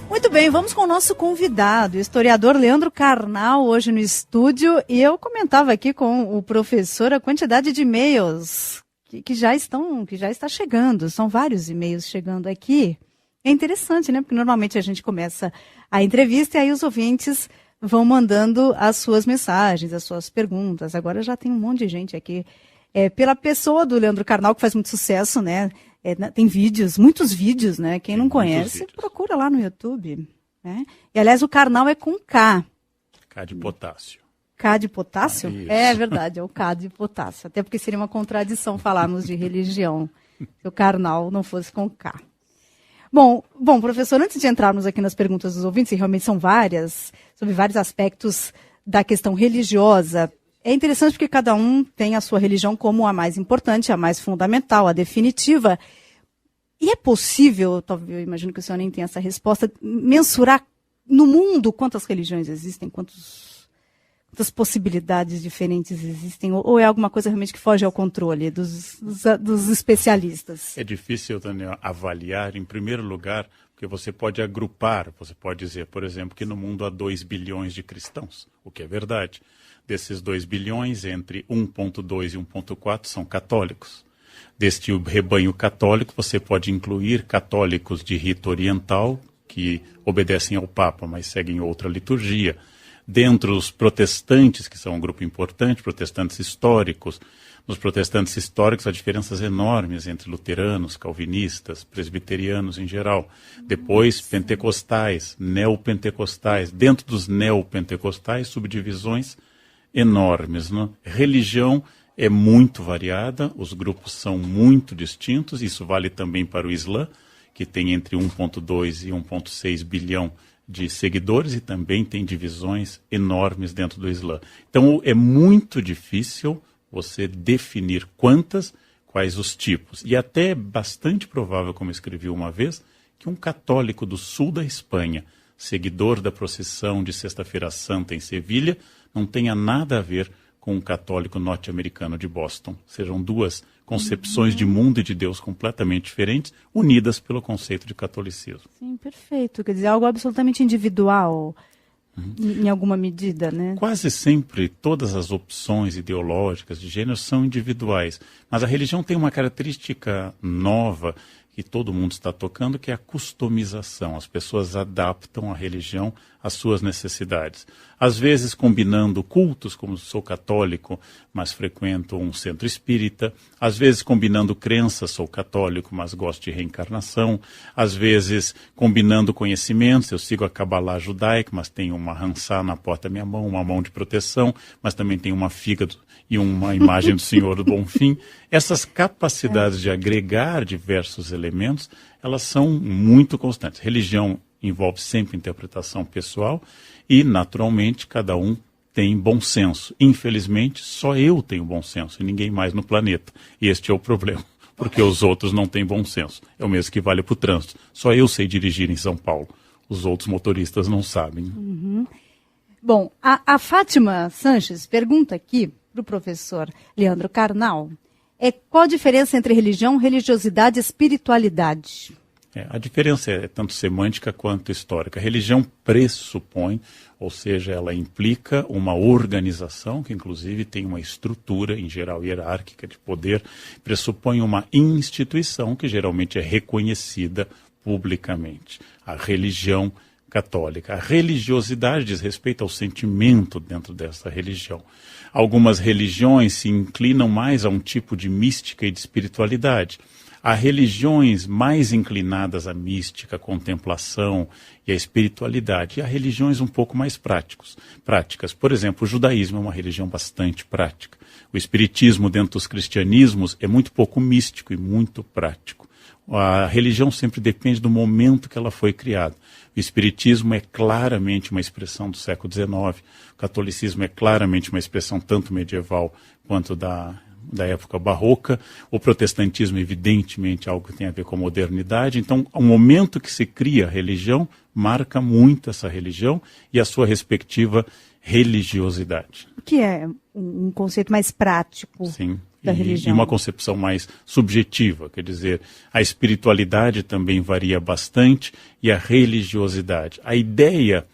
Muito bem, vamos com o nosso convidado, o historiador Leandro Carnal, hoje no estúdio. E eu comentava aqui com o professor a quantidade de e-mails que já está chegando. São vários e-mails chegando aqui. É interessante, né? Porque normalmente a gente começa a entrevista e aí os ouvintes vão mandando as suas mensagens, as suas perguntas. Agora já tem um monte de gente aqui. Pela pessoa do Leandro Carnal, que faz muito sucesso, né? Tem vídeos, muitos vídeos, né? Quem não conhece, procura lá no YouTube. Né? E, aliás, o Carnal é com K. K de potássio. K de potássio? Isso. É verdade, é o K de potássio. Até porque seria uma contradição falarmos de religião se o Carnal não fosse com K. Bom, professor, antes de entrarmos aqui nas perguntas dos ouvintes, e realmente são várias, sobre vários aspectos da questão religiosa, é interessante porque cada um tem a sua religião como a mais importante, a mais fundamental, a definitiva. E é possível, talvez eu imagino que o senhor nem tenha essa resposta, mensurar no mundo quantas religiões existem, quantas possibilidades diferentes existem, ou é alguma coisa realmente que foge ao controle dos especialistas? É difícil, Daniel, avaliar, em primeiro lugar, porque você pode agrupar, você pode dizer, por exemplo, que no mundo há 2 bilhões de cristãos, o que é verdade. Desses 2 bilhões, entre 1,2 e 1,4 são católicos. Deste rebanho católico, você pode incluir católicos de rito oriental, que obedecem ao Papa, mas seguem outra liturgia. Dentre os protestantes, que são um grupo importante, protestantes históricos, nos protestantes históricos há diferenças enormes entre luteranos, calvinistas, presbiterianos em geral. Depois, pentecostais, neopentecostais. Dentro dos neopentecostais, subdivisões enormes. Né? Religião é muito variada, os grupos são muito distintos, isso vale também para o Islã, que tem entre 1,2 e 1,6 bilhão de seguidores e também tem divisões enormes dentro do Islã. Então é muito difícil você definir quais os tipos. E até é bastante provável, como escrevi uma vez, que um católico do sul da Espanha, seguidor da procissão de Sexta-feira Santa em Sevilha, não tenha nada a ver com um católico norte-americano de Boston. Sejam duas concepções de mundo e de Deus completamente diferentes, unidas pelo conceito de catolicismo. Sim, perfeito. Quer dizer, algo absolutamente individual, em alguma medida, né? Quase sempre todas as opções ideológicas de gênero são individuais, mas a religião tem uma característica nova que todo mundo está tocando, que é a customização. As pessoas adaptam a religião às suas necessidades. Às vezes combinando cultos, como sou católico, mas frequento um centro espírita. Às vezes combinando crenças, sou católico, mas gosto de reencarnação. Às vezes combinando conhecimentos, eu sigo a Cabalá judaica, mas tenho uma Hansá na porta da minha mão, uma mão de proteção, mas também tenho uma fígado e uma imagem do Senhor do Bonfim. Essas capacidades de agregar diversos elementos, elas são muito constantes. Religião envolve sempre interpretação pessoal e, naturalmente, cada um tem bom senso. Infelizmente, só eu tenho bom senso e ninguém mais no planeta. E este é o problema, porque os outros não têm bom senso. É o mesmo que vale para o trânsito. Só eu sei dirigir em São Paulo. Os outros motoristas não sabem. Uhum. Bom, a Fátima Sanches pergunta aqui para o professor Leandro Carnal, qual a diferença entre religião, religiosidade e espiritualidade? A diferença é tanto semântica quanto histórica. A religião pressupõe, ou seja, ela implica uma organização, que inclusive tem uma estrutura, em geral hierárquica, de poder, pressupõe uma instituição que geralmente é reconhecida publicamente. A religião católica. A religiosidade diz respeito ao sentimento dentro dessa religião. Algumas religiões se inclinam mais a um tipo de mística e de espiritualidade. Há religiões mais inclinadas à mística, à contemplação e à espiritualidade. E há religiões um pouco mais práticas. Por exemplo, o judaísmo é uma religião bastante prática. O espiritismo dentro dos cristianismos é muito pouco místico e muito prático. A religião sempre depende do momento que ela foi criada. O espiritismo é claramente uma expressão do século XIX. O catolicismo é claramente uma expressão tanto medieval quanto da época barroca. O protestantismo, evidentemente, é algo que tem a ver com a modernidade. Então, o momento que se cria a religião marca muito essa religião e a sua respectiva religiosidade. O que é um conceito mais prático? Sim. da religião. E uma concepção mais subjetiva, quer dizer, a espiritualidade também varia bastante e a religiosidade. A ideia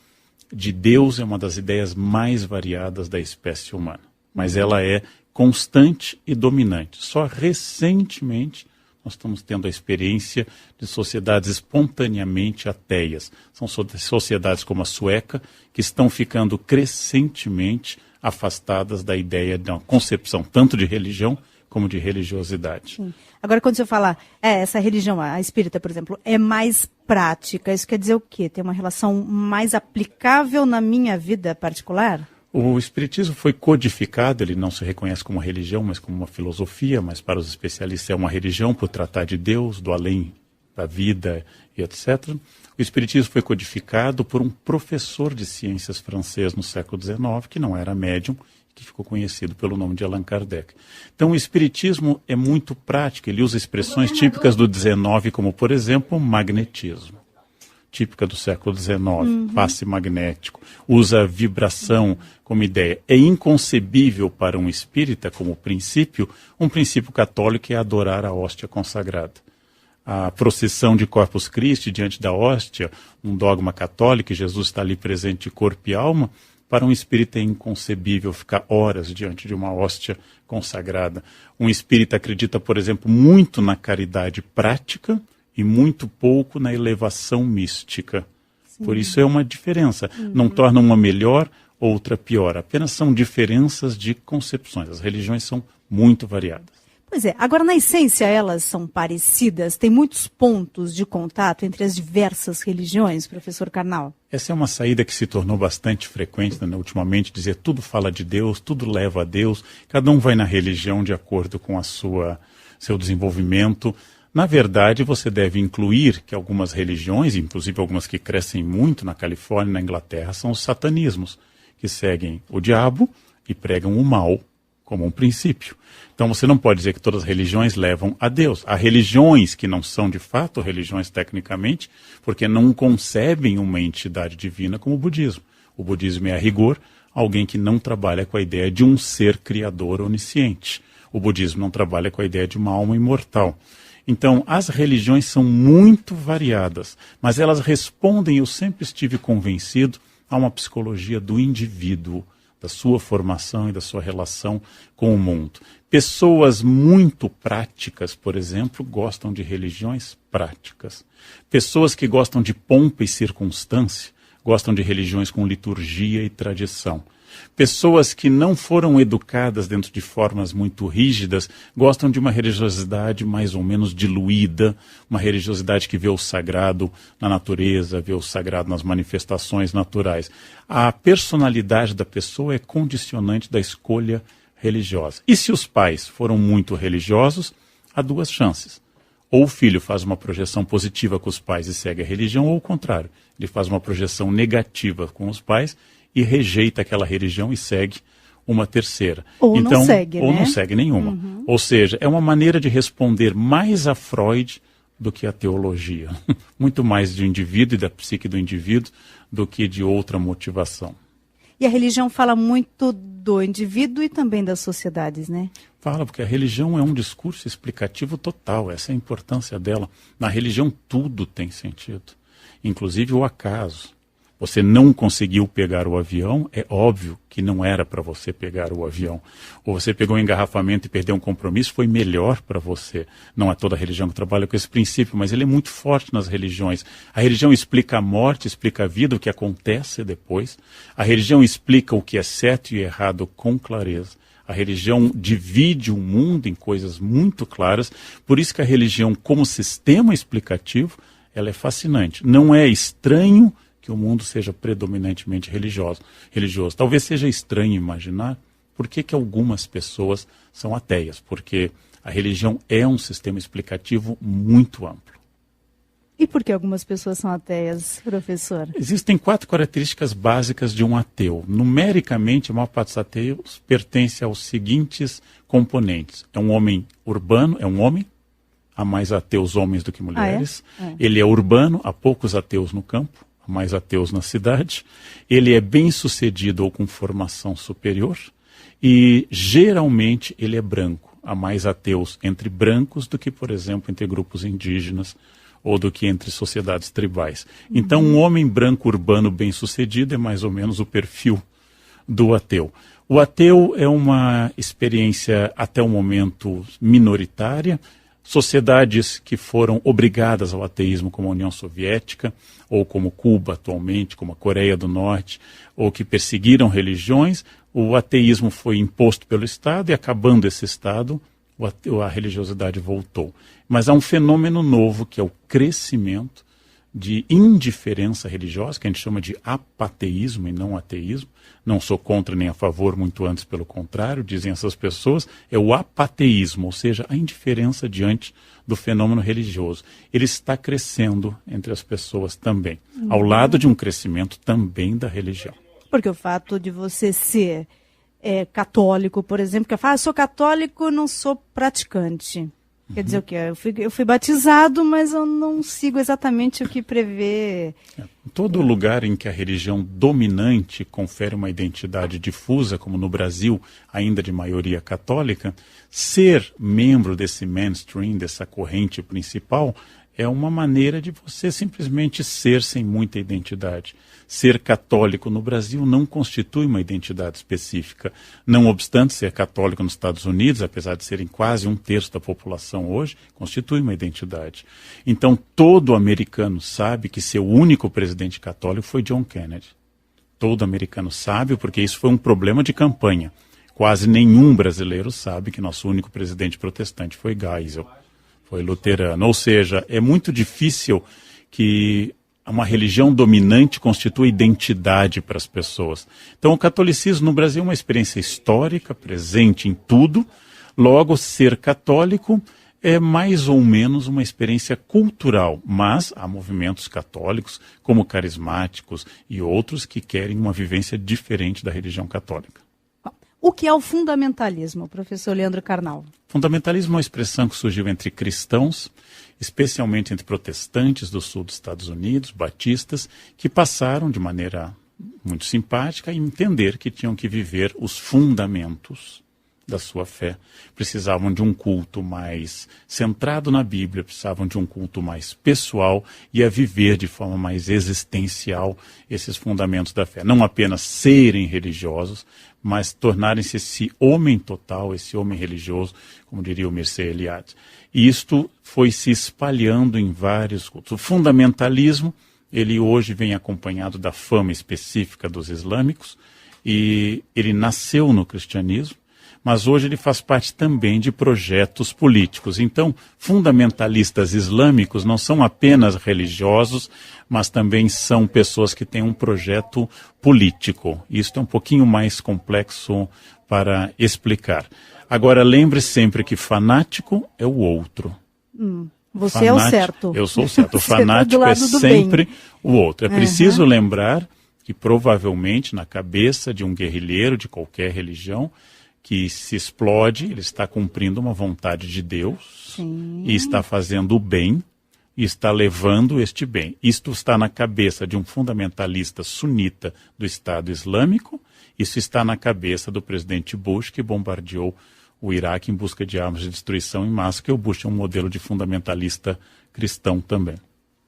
de Deus é uma das ideias mais variadas da espécie humana, mas ela é constante e dominante. Só recentemente nós estamos tendo a experiência de sociedades espontaneamente ateias. São sociedades como a sueca que estão ficando crescentemente afastadas da ideia de uma concepção tanto de religião como de religiosidade. Sim. Agora, quando você fala, essa religião, a espírita, por exemplo, é mais prática, isso quer dizer o quê? Tem uma relação mais aplicável na minha vida particular? O espiritismo foi codificado, ele não se reconhece como religião, mas como uma filosofia, mas para os especialistas é uma religião por tratar de Deus, do além da vida e etc. O espiritismo foi codificado por um professor de ciências francês no século XIX, que não era médium, que ficou conhecido pelo nome de Allan Kardec. Então o espiritismo é muito prático, ele usa expressões típicas do XIX, como por exemplo, magnetismo. Típica do século XIX, passe magnético, usa vibração como ideia. É inconcebível para um espírita, como princípio, um princípio católico é adorar a hóstia consagrada. A procissão de Corpus Christi diante da hóstia, um dogma católico, Jesus está ali presente de corpo e alma. Para um espírita é inconcebível ficar horas diante de uma hóstia consagrada. Um espírita acredita, por exemplo, muito na caridade prática e muito pouco na elevação mística. Sim. Por isso é uma diferença. Não torna uma melhor, outra pior. Apenas são diferenças de concepções. As religiões são muito variadas. Pois é. Agora, na essência, elas são parecidas? Tem muitos pontos de contato entre as diversas religiões, professor Karnal? Essa é uma saída que se tornou bastante frequente, né, ultimamente, dizer tudo fala de Deus, tudo leva a Deus, cada um vai na religião de acordo com a seu desenvolvimento. Na verdade, você deve incluir que algumas religiões, inclusive algumas que crescem muito na Califórnia e na Inglaterra, são os satanismos, que seguem o diabo e pregam o mal como um princípio. Então você não pode dizer que todas as religiões levam a Deus. Há religiões que não são de fato religiões tecnicamente, porque não concebem uma entidade divina como o budismo. O budismo é, a rigor, alguém que não trabalha com a ideia de um ser criador onisciente. O budismo não trabalha com a ideia de uma alma imortal. Então, as religiões são muito variadas, mas elas respondem, eu sempre estive convencido, a uma psicologia do indivíduo, da sua formação e da sua relação com o mundo. Pessoas muito práticas, por exemplo, gostam de religiões práticas. Pessoas que gostam de pompa e circunstância, gostam de religiões com liturgia e tradição. Pessoas que não foram educadas dentro de formas muito rígidas, gostam de uma religiosidade mais ou menos diluída, uma religiosidade que vê o sagrado na natureza, vê o sagrado nas manifestações naturais. A personalidade da pessoa é condicionante da escolha religiosa. E se os pais foram muito religiosos, há duas chances. Ou o filho faz uma projeção positiva com os pais e segue a religião, ou o contrário, ele faz uma projeção negativa com os pais e rejeita aquela religião e segue uma terceira. Ou então, não segue, ou né? não segue nenhuma. Ou seja, é uma maneira de responder mais a Freud do que a teologia. Muito mais do indivíduo e da psique do indivíduo do que de outra motivação. E a religião fala muito do indivíduo e também das sociedades, né? Fala, porque a religião é um discurso explicativo total, essa é a importância dela. Na religião tudo tem sentido, inclusive o acaso. Você não conseguiu pegar o avião, é óbvio que não era para você pegar o avião. Ou você pegou um engarrafamento e perdeu um compromisso, foi melhor para você. Não é toda religião que trabalha com esse princípio, mas ele é muito forte nas religiões. A religião explica a morte, explica a vida, o que acontece depois. A religião explica o que é certo e errado com clareza. A religião divide o mundo em coisas muito claras. Por isso que a religião, como sistema explicativo, ela é fascinante. Não é estranho que o mundo seja predominantemente religioso. Talvez seja estranho imaginar por que algumas pessoas são ateias, porque a religião é um sistema explicativo muito amplo. E por que algumas pessoas são ateias, professor? Existem 4 características básicas de um ateu. Numericamente, a maior parte dos ateus pertence aos seguintes componentes. É um homem urbano, há mais ateus homens do que mulheres. Ele é urbano, há poucos ateus no campo. Mais ateus na cidade, ele é bem-sucedido ou com formação superior e, geralmente, ele é branco. há mais ateus entre brancos do que, por exemplo, entre grupos indígenas ou do que entre sociedades tribais. Então, um homem branco urbano bem-sucedido é mais ou menos o perfil do ateu. O ateu é uma experiência, até o momento, minoritária. Sociedades que foram obrigadas ao ateísmo, como a União Soviética, ou como Cuba atualmente, como a Coreia do Norte, ou que perseguiram religiões, o ateísmo foi imposto pelo Estado e, acabando esse Estado, a religiosidade voltou. Mas há um fenômeno novo, que é o crescimento de indiferença religiosa, que a gente chama de apateísmo e não ateísmo. Não sou contra nem a favor, muito antes pelo contrário, dizem essas pessoas, é o apateísmo, ou seja, a indiferença diante do fenômeno religioso. Ele está crescendo entre as pessoas também, ao lado de um crescimento também da religião. Porque o fato de você ser católico, por exemplo, que eu falo, sou católico, não sou praticante. Quer dizer o quê? Eu fui batizado, mas eu não sigo exatamente o que prevê. Em todo lugar em que a religião dominante confere uma identidade difusa, como no Brasil, ainda de maioria católica, ser membro desse mainstream, dessa corrente principal, é uma maneira de você simplesmente ser sem muita identidade. Ser católico no Brasil não constitui uma identidade específica. Não obstante ser católico nos Estados Unidos, apesar de serem quase 1/3 da população hoje, constitui uma identidade. Então, todo americano sabe que seu único presidente católico foi John Kennedy. Todo americano sabe, porque isso foi um problema de campanha. Quase nenhum brasileiro sabe que nosso único presidente protestante foi Geisel. Foi luterano. Ou seja, é muito difícil que uma religião dominante constitua identidade para as pessoas. Então, o catolicismo no Brasil é uma experiência histórica, presente em tudo. Logo, ser católico é mais ou menos uma experiência cultural, mas há movimentos católicos, como carismáticos e outros, que querem uma vivência diferente da religião católica. O que é o fundamentalismo, professor Leandro Carnal? Fundamentalismo é uma expressão que surgiu entre cristãos, especialmente entre protestantes do sul dos Estados Unidos, batistas, que passaram de maneira muito simpática a entender que tinham que viver os fundamentos da sua fé. Precisavam de um culto mais centrado na Bíblia, precisavam de um culto mais pessoal e a viver de forma mais existencial esses fundamentos da fé. Não apenas serem religiosos, mas tornarem-se esse homem total, esse homem religioso, como diria o Mircea Eliade. E isto foi se espalhando em vários cultos. O fundamentalismo, ele hoje vem acompanhado da fama específica dos islâmicos, e ele nasceu no cristianismo, mas hoje ele faz parte também de projetos políticos. Então, fundamentalistas islâmicos não são apenas religiosos, mas também são pessoas que têm um projeto político. Isso é um pouquinho mais complexo para explicar. Agora, lembre sempre que fanático é o outro. Você fanático, é o certo. Eu sou o certo. O fanático é sempre o outro. É preciso lembrar que provavelmente na cabeça de um guerrilheiro de qualquer religião, que se explode, ele está cumprindo uma vontade de Deus. Sim. E está fazendo o bem e está levando este bem. Isto está na cabeça de um fundamentalista sunita do Estado Islâmico, isso está na cabeça do presidente Bush, que bombardeou o Iraque em busca de armas de destruição em massa, que o Bush é um modelo de fundamentalista cristão também.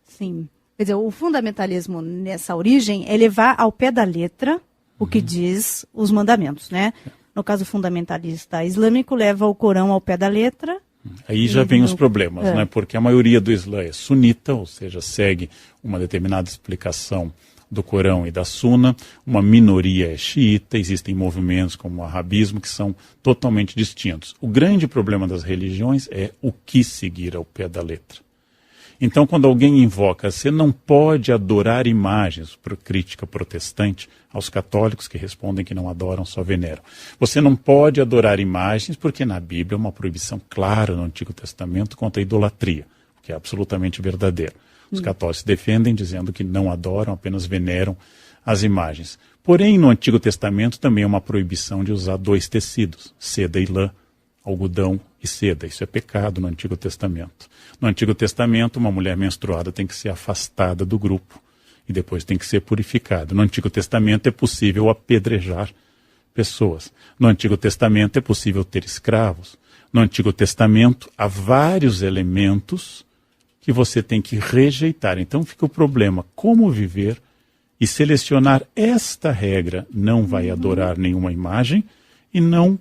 Sim. Quer dizer, o fundamentalismo nessa origem é levar ao pé da letra o que diz os mandamentos, né? No caso fundamentalista islâmico, leva o Corão ao pé da letra. Aí já vem os problemas, né? Porque a maioria do Islã é sunita, ou seja, segue uma determinada explicação do Corão e da Suna. Uma minoria é xiita, existem movimentos como o arabismo que são totalmente distintos. O grande problema das religiões é o que seguir ao pé da letra. Então, quando alguém invoca, você não pode adorar imagens, por crítica protestante aos católicos que respondem que não adoram, só veneram. Você não pode adorar imagens porque na Bíblia é uma proibição clara no Antigo Testamento contra a idolatria, o que é absolutamente verdadeiro. Os católicos defendem dizendo que não adoram, apenas veneram as imagens. Porém, no Antigo Testamento também é uma proibição de usar 2 tecidos, seda e lã, algodão e seda. Isso é pecado no Antigo Testamento. No Antigo Testamento, uma mulher menstruada tem que ser afastada do grupo e depois tem que ser purificada. No Antigo Testamento é possível apedrejar pessoas. No Antigo Testamento é possível ter escravos. No Antigo Testamento, há vários elementos que você tem que rejeitar. Então fica o problema, como viver e selecionar esta regra, não vai adorar nenhuma imagem e não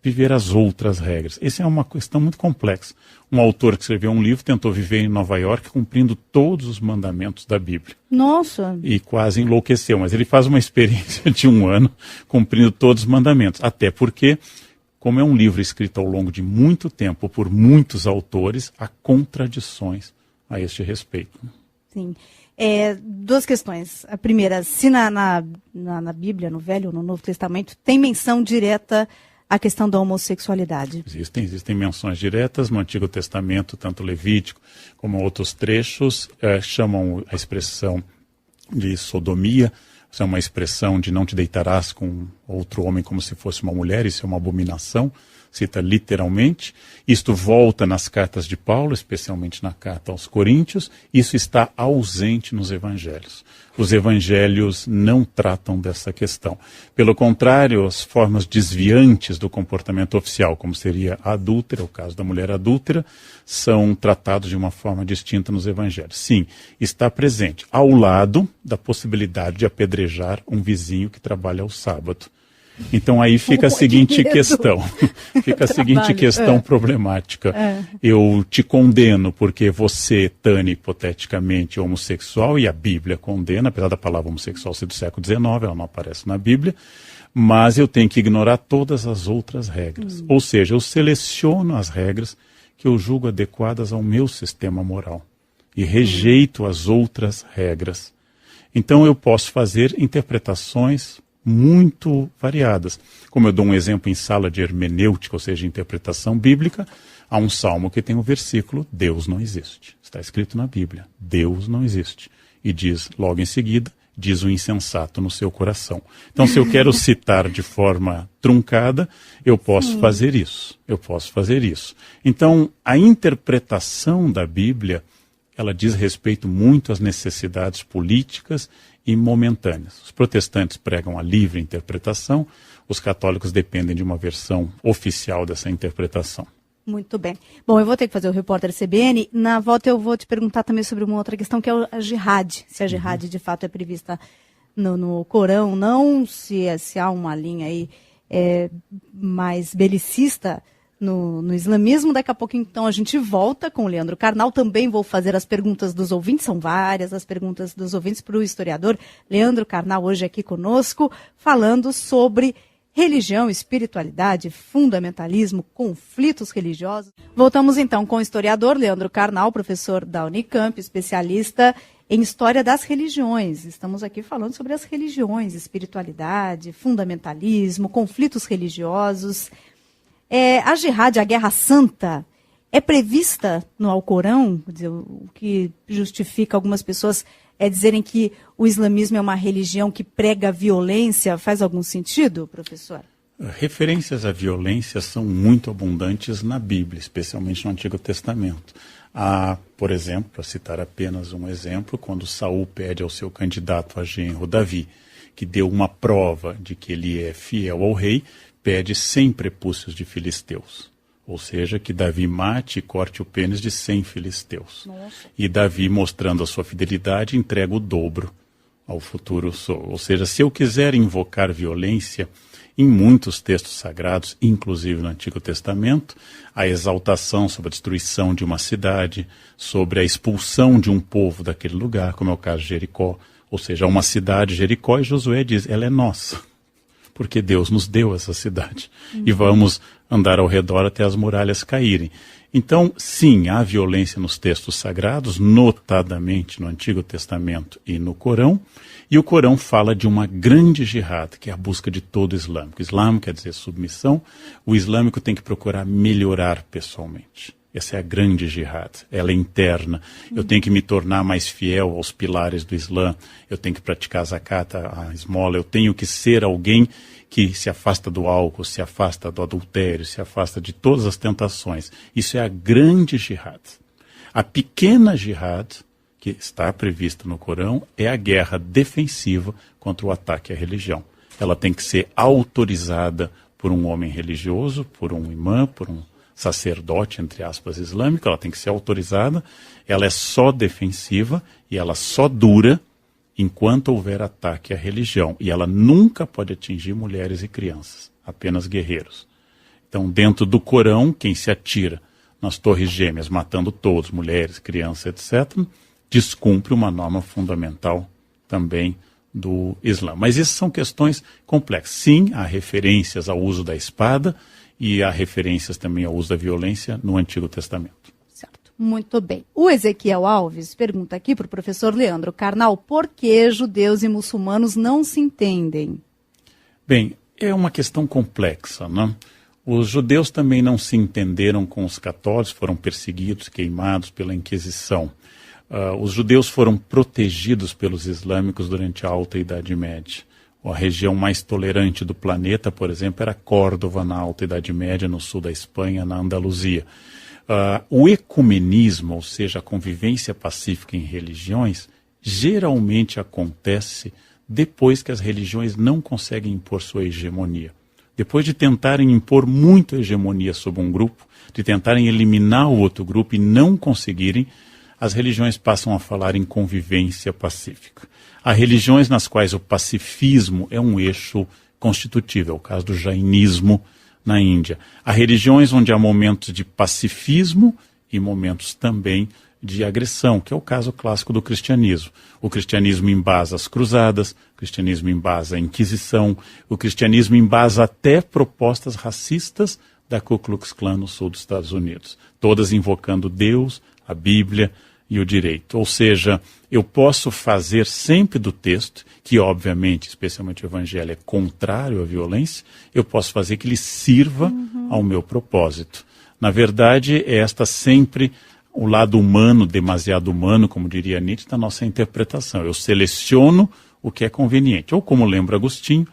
viver as outras regras. Essa é uma questão muito complexa. Um autor que escreveu um livro tentou viver em Nova York cumprindo todos os mandamentos da Bíblia. Nossa! E quase enlouqueceu, mas ele faz uma experiência de 1 ano cumprindo todos os mandamentos. Até porque, como é um livro escrito ao longo de muito tempo por muitos autores, há contradições a este respeito. Sim. 2 questões. A primeira, se na Bíblia, no Velho ou no Novo Testamento, tem menção direta à questão da homossexualidade? Existem menções diretas no Antigo Testamento, tanto Levítico como outros trechos, chamam a expressão de sodomia, isso é uma expressão de não te deitarás com outro homem como se fosse uma mulher, isso é uma abominação, cita literalmente. Isto volta nas cartas de Paulo, especialmente na carta aos Coríntios, isso está ausente nos evangelhos. Os evangelhos não tratam dessa questão. Pelo contrário, as formas desviantes do comportamento oficial, como seria a adúltera, o caso da mulher adúltera, são tratados de uma forma distinta nos evangelhos. Sim, está presente, ao lado da possibilidade de apedrejar um vizinho que trabalha ao sábado. Então aí fica a seguinte questão, problemática. Eu te condeno porque você, Tânia, hipoteticamente homossexual, e a Bíblia condena, apesar da palavra homossexual ser do século XIX, ela não aparece na Bíblia, mas eu tenho que ignorar todas as outras regras. Ou seja, eu seleciono as regras que eu julgo adequadas ao meu sistema moral e rejeito as outras regras. Então eu posso fazer interpretações muito variadas. Como eu dou um exemplo em sala de hermenêutica, ou seja, interpretação bíblica, há um salmo que tem o versículo Deus não existe. Está escrito na Bíblia, Deus não existe. E diz, logo em seguida, diz o insensato no seu coração. Então, se eu quero citar de forma truncada, eu posso fazer isso. Então, a interpretação da Bíblia, ela diz respeito muito às necessidades políticas e momentâneas. Os protestantes pregam a livre interpretação, os católicos dependem de uma versão oficial dessa interpretação. Muito bem. Bom, eu vou ter que fazer o repórter CBN. Na volta eu vou te perguntar também sobre uma outra questão, que é a jihad. Se a jihad de fato é prevista no Corão, não, se há uma linha aí mais belicista no islamismo. Daqui a pouco, então, a gente volta com o Leandro Carnal. Também vou fazer as perguntas dos ouvintes, são várias as perguntas dos ouvintes para o historiador Leandro Carnal, hoje aqui conosco, falando sobre religião, espiritualidade, fundamentalismo, conflitos religiosos. Voltamos, então, com o historiador Leandro Carnal, professor da Unicamp, especialista em história das religiões. Estamos aqui falando sobre as religiões, espiritualidade, fundamentalismo, conflitos religiosos. A jihad, a guerra santa, é prevista no Alcorão? Quer dizer, o que justifica algumas pessoas dizerem que o islamismo é uma religião que prega a violência. Faz algum sentido, professor? Referências à violência são muito abundantes na Bíblia, especialmente no Antigo Testamento. Há, por exemplo, para citar apenas um exemplo, quando Saul pede ao seu candidato a genro Davi, que deu uma prova de que ele é fiel ao rei, pede 100 prepúcios de filisteus. Ou seja, que Davi mate e corte o pênis de 100 filisteus. Nossa. E Davi, mostrando a sua fidelidade, entrega o dobro ao futuro. Ou seja, se eu quiser invocar violência, em muitos textos sagrados, inclusive no Antigo Testamento, a exaltação sobre a destruição de uma cidade, sobre a expulsão de um povo daquele lugar, como é o caso de Jericó. Ou seja, uma cidade, Jericó, e Josué diz, ela é nossa, porque Deus nos deu essa cidade. E vamos andar ao redor até as muralhas caírem. Então, sim, há violência nos textos sagrados, notadamente no Antigo Testamento e no Corão. E o Corão fala de uma grande jihad, que é a busca de todo islâmico. Islâmico quer dizer submissão. O islâmico tem que procurar melhorar pessoalmente. Essa é a grande jihad, ela é interna. Eu tenho que me tornar mais fiel aos pilares do Islã, eu tenho que praticar a zakat, a esmola, eu tenho que ser alguém que se afasta do álcool, se afasta do adultério, se afasta de todas as tentações. Isso é a grande jihad. A pequena jihad, que está prevista no Corão, é a guerra defensiva contra o ataque à religião. Ela tem que ser autorizada por um homem religioso, por um imã, por um sacerdote, entre aspas, islâmico, ela tem que ser autorizada, ela é só defensiva e ela só dura enquanto houver ataque à religião. E ela nunca pode atingir mulheres e crianças, apenas guerreiros. Então, dentro do Corão, quem se atira nas torres gêmeas, matando todos, mulheres, crianças, etc., descumpre uma norma fundamental também do Islã. Mas essas são questões complexas. Sim, há referências ao uso da espada e há referências também ao uso da violência no Antigo Testamento. Certo, muito bem. O Ezequiel Alves pergunta aqui para o professor Leandro Carnal, por que judeus e muçulmanos não se entendem? Bem, é uma questão complexa, né? Os judeus também não se entenderam com os católicos, foram perseguidos, queimados pela Inquisição. Os judeus foram protegidos pelos islâmicos durante a Alta Idade Média. A região mais tolerante do planeta, por exemplo, era Córdoba, na Alta Idade Média, no sul da Espanha, na Andaluzia. O ecumenismo, ou seja, a convivência pacífica em religiões, geralmente acontece depois que as religiões não conseguem impor sua hegemonia. Depois de tentarem impor muita hegemonia sobre um grupo, de tentarem eliminar o outro grupo e não conseguirem, as religiões passam a falar em convivência pacífica. Há religiões nas quais o pacifismo é um eixo constitutivo, é o caso do jainismo na Índia. Há religiões onde há momentos de pacifismo e momentos também de agressão, que é o caso clássico do cristianismo. O cristianismo embasa as cruzadas, o cristianismo embasa a Inquisição, o cristianismo embasa até propostas racistas da Ku Klux Klan no sul dos Estados Unidos, todas invocando Deus, a Bíblia e o direito. Ou seja, eu posso fazer sempre do texto, que obviamente, especialmente o Evangelho, é contrário à violência, eu posso fazer que ele sirva ao meu propósito. Na verdade, é esta sempre o lado humano, demasiado humano, como diria Nietzsche, da nossa interpretação. Eu seleciono o que é conveniente. Ou, como lembra Agostinho,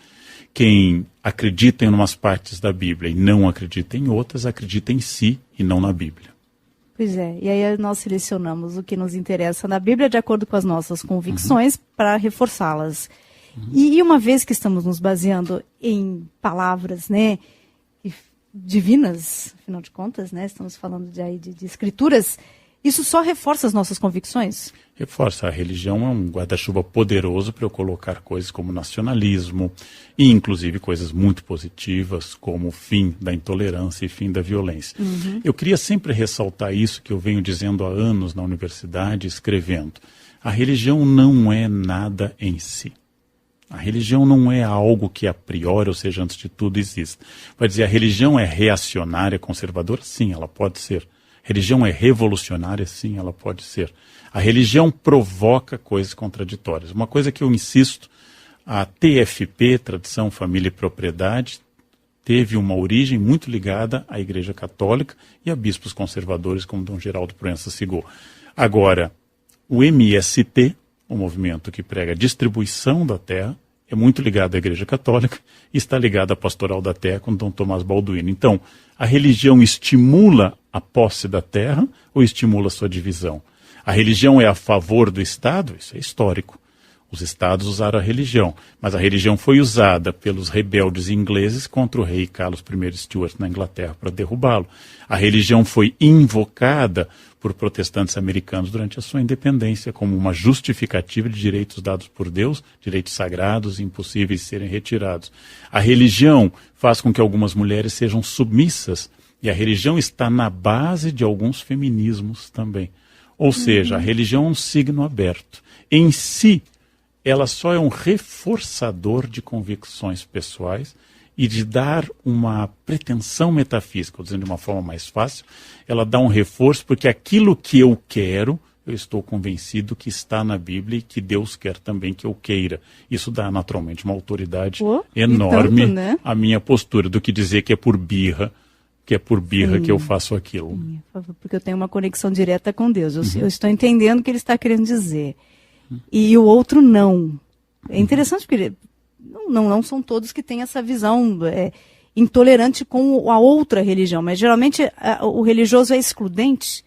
quem acredita em umas partes da Bíblia e não acredita em outras, acredita em si e não na Bíblia. Pois é, e aí nós selecionamos o que nos interessa na Bíblia de acordo com as nossas convicções para reforçá-las. E uma vez que estamos nos baseando em palavras, né, divinas, afinal de contas, né, estamos falando de escrituras, isso só reforça as nossas convicções? Reforça. A religião é um guarda-chuva poderoso para eu colocar coisas como nacionalismo e, inclusive, coisas muito positivas como o fim da intolerância e fim da violência. Eu queria sempre ressaltar isso que eu venho dizendo há anos na universidade, escrevendo. A religião não é nada em si. A religião não é algo que a priori, ou seja, antes de tudo, existe. Vai dizer, a religião é reacionária, conservadora? Sim, ela pode ser. A religião é revolucionária? Sim, ela pode ser. A religião provoca coisas contraditórias. Uma coisa que eu insisto, a TFP, Tradição, Família e Propriedade, teve uma origem muito ligada à Igreja Católica e a bispos conservadores como Dom Geraldo Proença Sigor. Agora, o MST, o movimento que prega a distribuição da terra, é muito ligado à Igreja Católica e está ligado à Pastoral da Terra com Dom Tomás Balduino. Então, a religião estimula a posse da terra ou estimula a sua divisão? A religião é a favor do Estado? Isso é histórico. Os Estados usaram a religião, mas a religião foi usada pelos rebeldes ingleses contra o rei Carlos I Stuart na Inglaterra para derrubá-lo. A religião foi invocada por protestantes americanos durante a sua independência como uma justificativa de direitos dados por Deus, direitos sagrados e impossíveis de serem retirados. A religião faz com que algumas mulheres sejam submissas e a religião está na base de alguns feminismos também. Ou seja, a religião é um signo aberto. Em si, ela só é um reforçador de convicções pessoais e de dar uma pretensão metafísica, dizendo de uma forma mais fácil, ela dá um reforço porque aquilo que eu quero, eu estou convencido que está na Bíblia e que Deus quer também que eu queira. Isso dá naturalmente uma autoridade enorme tanto, né? à minha postura, do que dizer que é por birra, que eu faço aquilo. Sim, porque eu tenho uma conexão direta com Deus. Eu estou entendendo o que ele está querendo dizer. E o outro não. É interessante porque não são todos que têm essa visão intolerante com a outra religião, mas geralmente o religioso é excludente.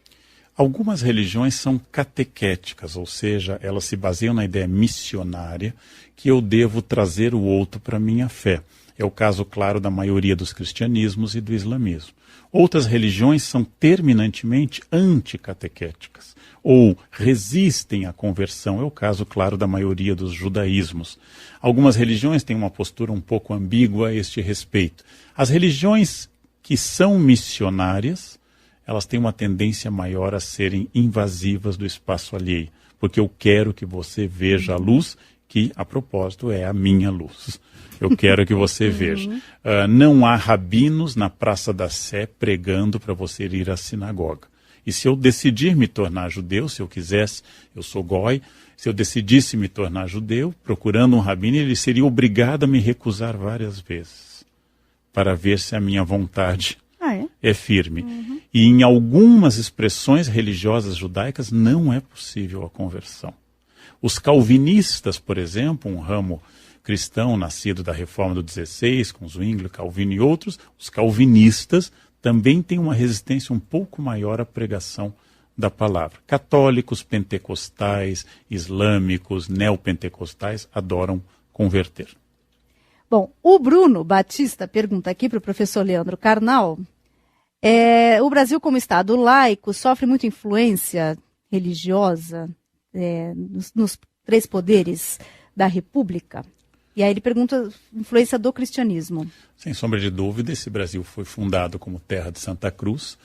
Algumas religiões são catequéticas, ou seja, elas se baseiam na ideia missionária que eu devo trazer o outro para a minha fé. É o caso claro da maioria dos cristianismos e do islamismo. Outras religiões são terminantemente anticatequéticas ou resistem à conversão. É o caso claro da maioria dos judaísmos. Algumas religiões têm uma postura um pouco ambígua a este respeito. As religiões que são missionárias, elas têm uma tendência maior a serem invasivas do espaço alheio, porque eu quero que você veja a luz, que, a propósito, é a minha luz. Eu quero que você veja. Não há rabinos na Praça da Sé pregando para você ir à sinagoga. E se eu decidir me tornar judeu, se eu quisesse, eu sou goi, se eu decidisse me tornar judeu, procurando um rabino, ele seria obrigado a me recusar várias vezes, para ver se a minha vontade é firme. E em algumas expressões religiosas judaicas não é possível a conversão. Os calvinistas, por exemplo, um ramo cristão nascido da Reforma do 16, com Zwingli, Calvino e outros, os calvinistas também têm uma resistência um pouco maior à pregação da palavra. Católicos, pentecostais, islâmicos, neopentecostais adoram converter. Bom, o Bruno Batista pergunta aqui para o professor Leandro Carnal, o Brasil como Estado laico sofre muita influência religiosa nos três poderes da República? E aí ele pergunta influência do cristianismo. Sem sombra de dúvida, esse Brasil foi fundado como terra de Santa Cruz,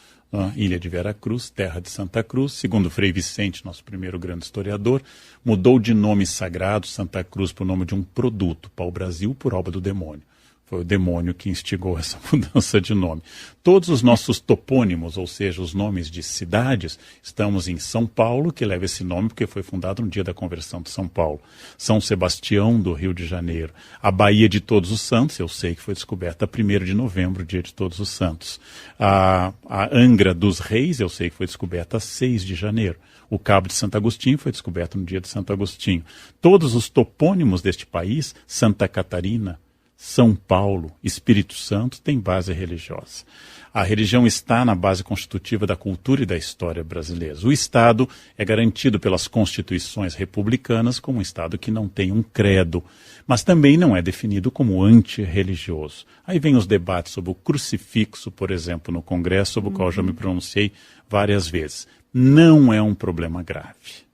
ilha de Veracruz, terra de Santa Cruz. Segundo Frei Vicente, nosso primeiro grande historiador, mudou de nome sagrado Santa Cruz para o nome de um produto, pau-brasil, por obra do demônio. Foi o demônio que instigou essa mudança de nome. Todos os nossos topônimos, ou seja, os nomes de cidades, estamos em São Paulo, que leva esse nome porque foi fundado no dia da conversão de São Paulo. São Sebastião, do Rio de Janeiro. A Baía de Todos os Santos, eu sei que foi descoberta 1º de novembro, dia de Todos os Santos. A Angra dos Reis, eu sei que foi descoberta 6 de janeiro. O Cabo de Santo Agostinho foi descoberto no dia de Santo Agostinho. Todos os topônimos deste país, Santa Catarina, São Paulo, Espírito Santo, tem base religiosa. A religião está na base constitutiva da cultura e da história brasileiras. O Estado é garantido pelas constituições republicanas como um Estado que não tem um credo, mas também não é definido como antirreligioso. Aí vem os debates sobre o crucifixo, por exemplo, no Congresso, sobre o qual já me pronunciei várias vezes. Não é um problema grave.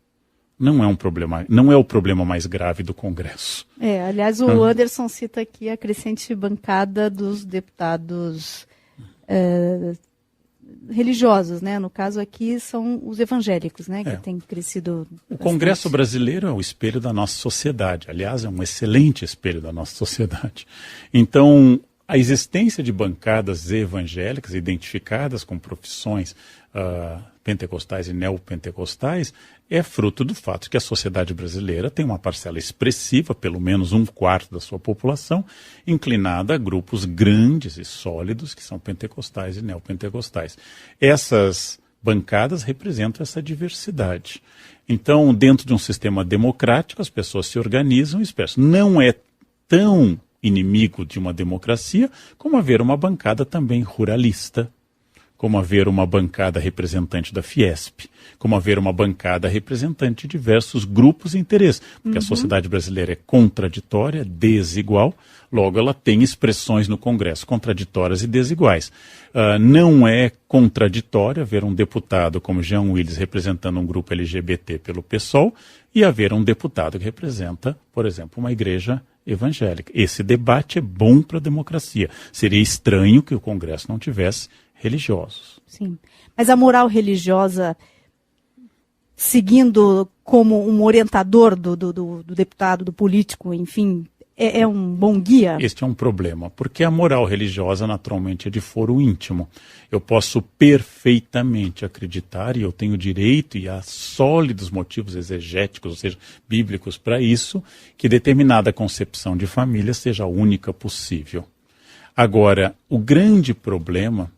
Não é o problema mais grave do Congresso. Aliás, o Anderson cita aqui a crescente bancada dos deputados religiosos, né? No caso aqui são os evangélicos, né? Que têm crescido bastante. O Congresso brasileiro é o espelho da nossa sociedade. Aliás, é um excelente espelho da nossa sociedade. Então, a existência de bancadas evangélicas identificadas com profissões pentecostais e neopentecostais é fruto do fato que a sociedade brasileira tem uma parcela expressiva, pelo menos 1/4 da sua população, inclinada a grupos grandes e sólidos que são pentecostais e neopentecostais. Essas bancadas representam essa diversidade. Então, dentro de um sistema democrático, as pessoas se organizam e expressam. Não é tão inimigo de uma democracia como haver uma bancada também ruralista, como haver uma bancada representante da Fiesp, como haver uma bancada representante de diversos grupos e interesses. Porque a sociedade brasileira é contraditória, desigual, logo ela tem expressões no Congresso contraditórias e desiguais. Não é contraditório haver um deputado como Jean Willis representando um grupo LGBT pelo PSOL e haver um deputado que representa, por exemplo, uma igreja evangélica. Esse debate é bom para a democracia. Seria estranho que o Congresso não tivesse religiosos. Sim, mas a moral religiosa, seguindo como um orientador do deputado, do político, enfim, é um bom guia? Este é um problema, porque a moral religiosa naturalmente é de foro íntimo. Eu posso perfeitamente acreditar, e eu tenho direito, e há sólidos motivos exegéticos, ou seja, bíblicos para isso, que determinada concepção de família seja a única possível. Agora, o grande problema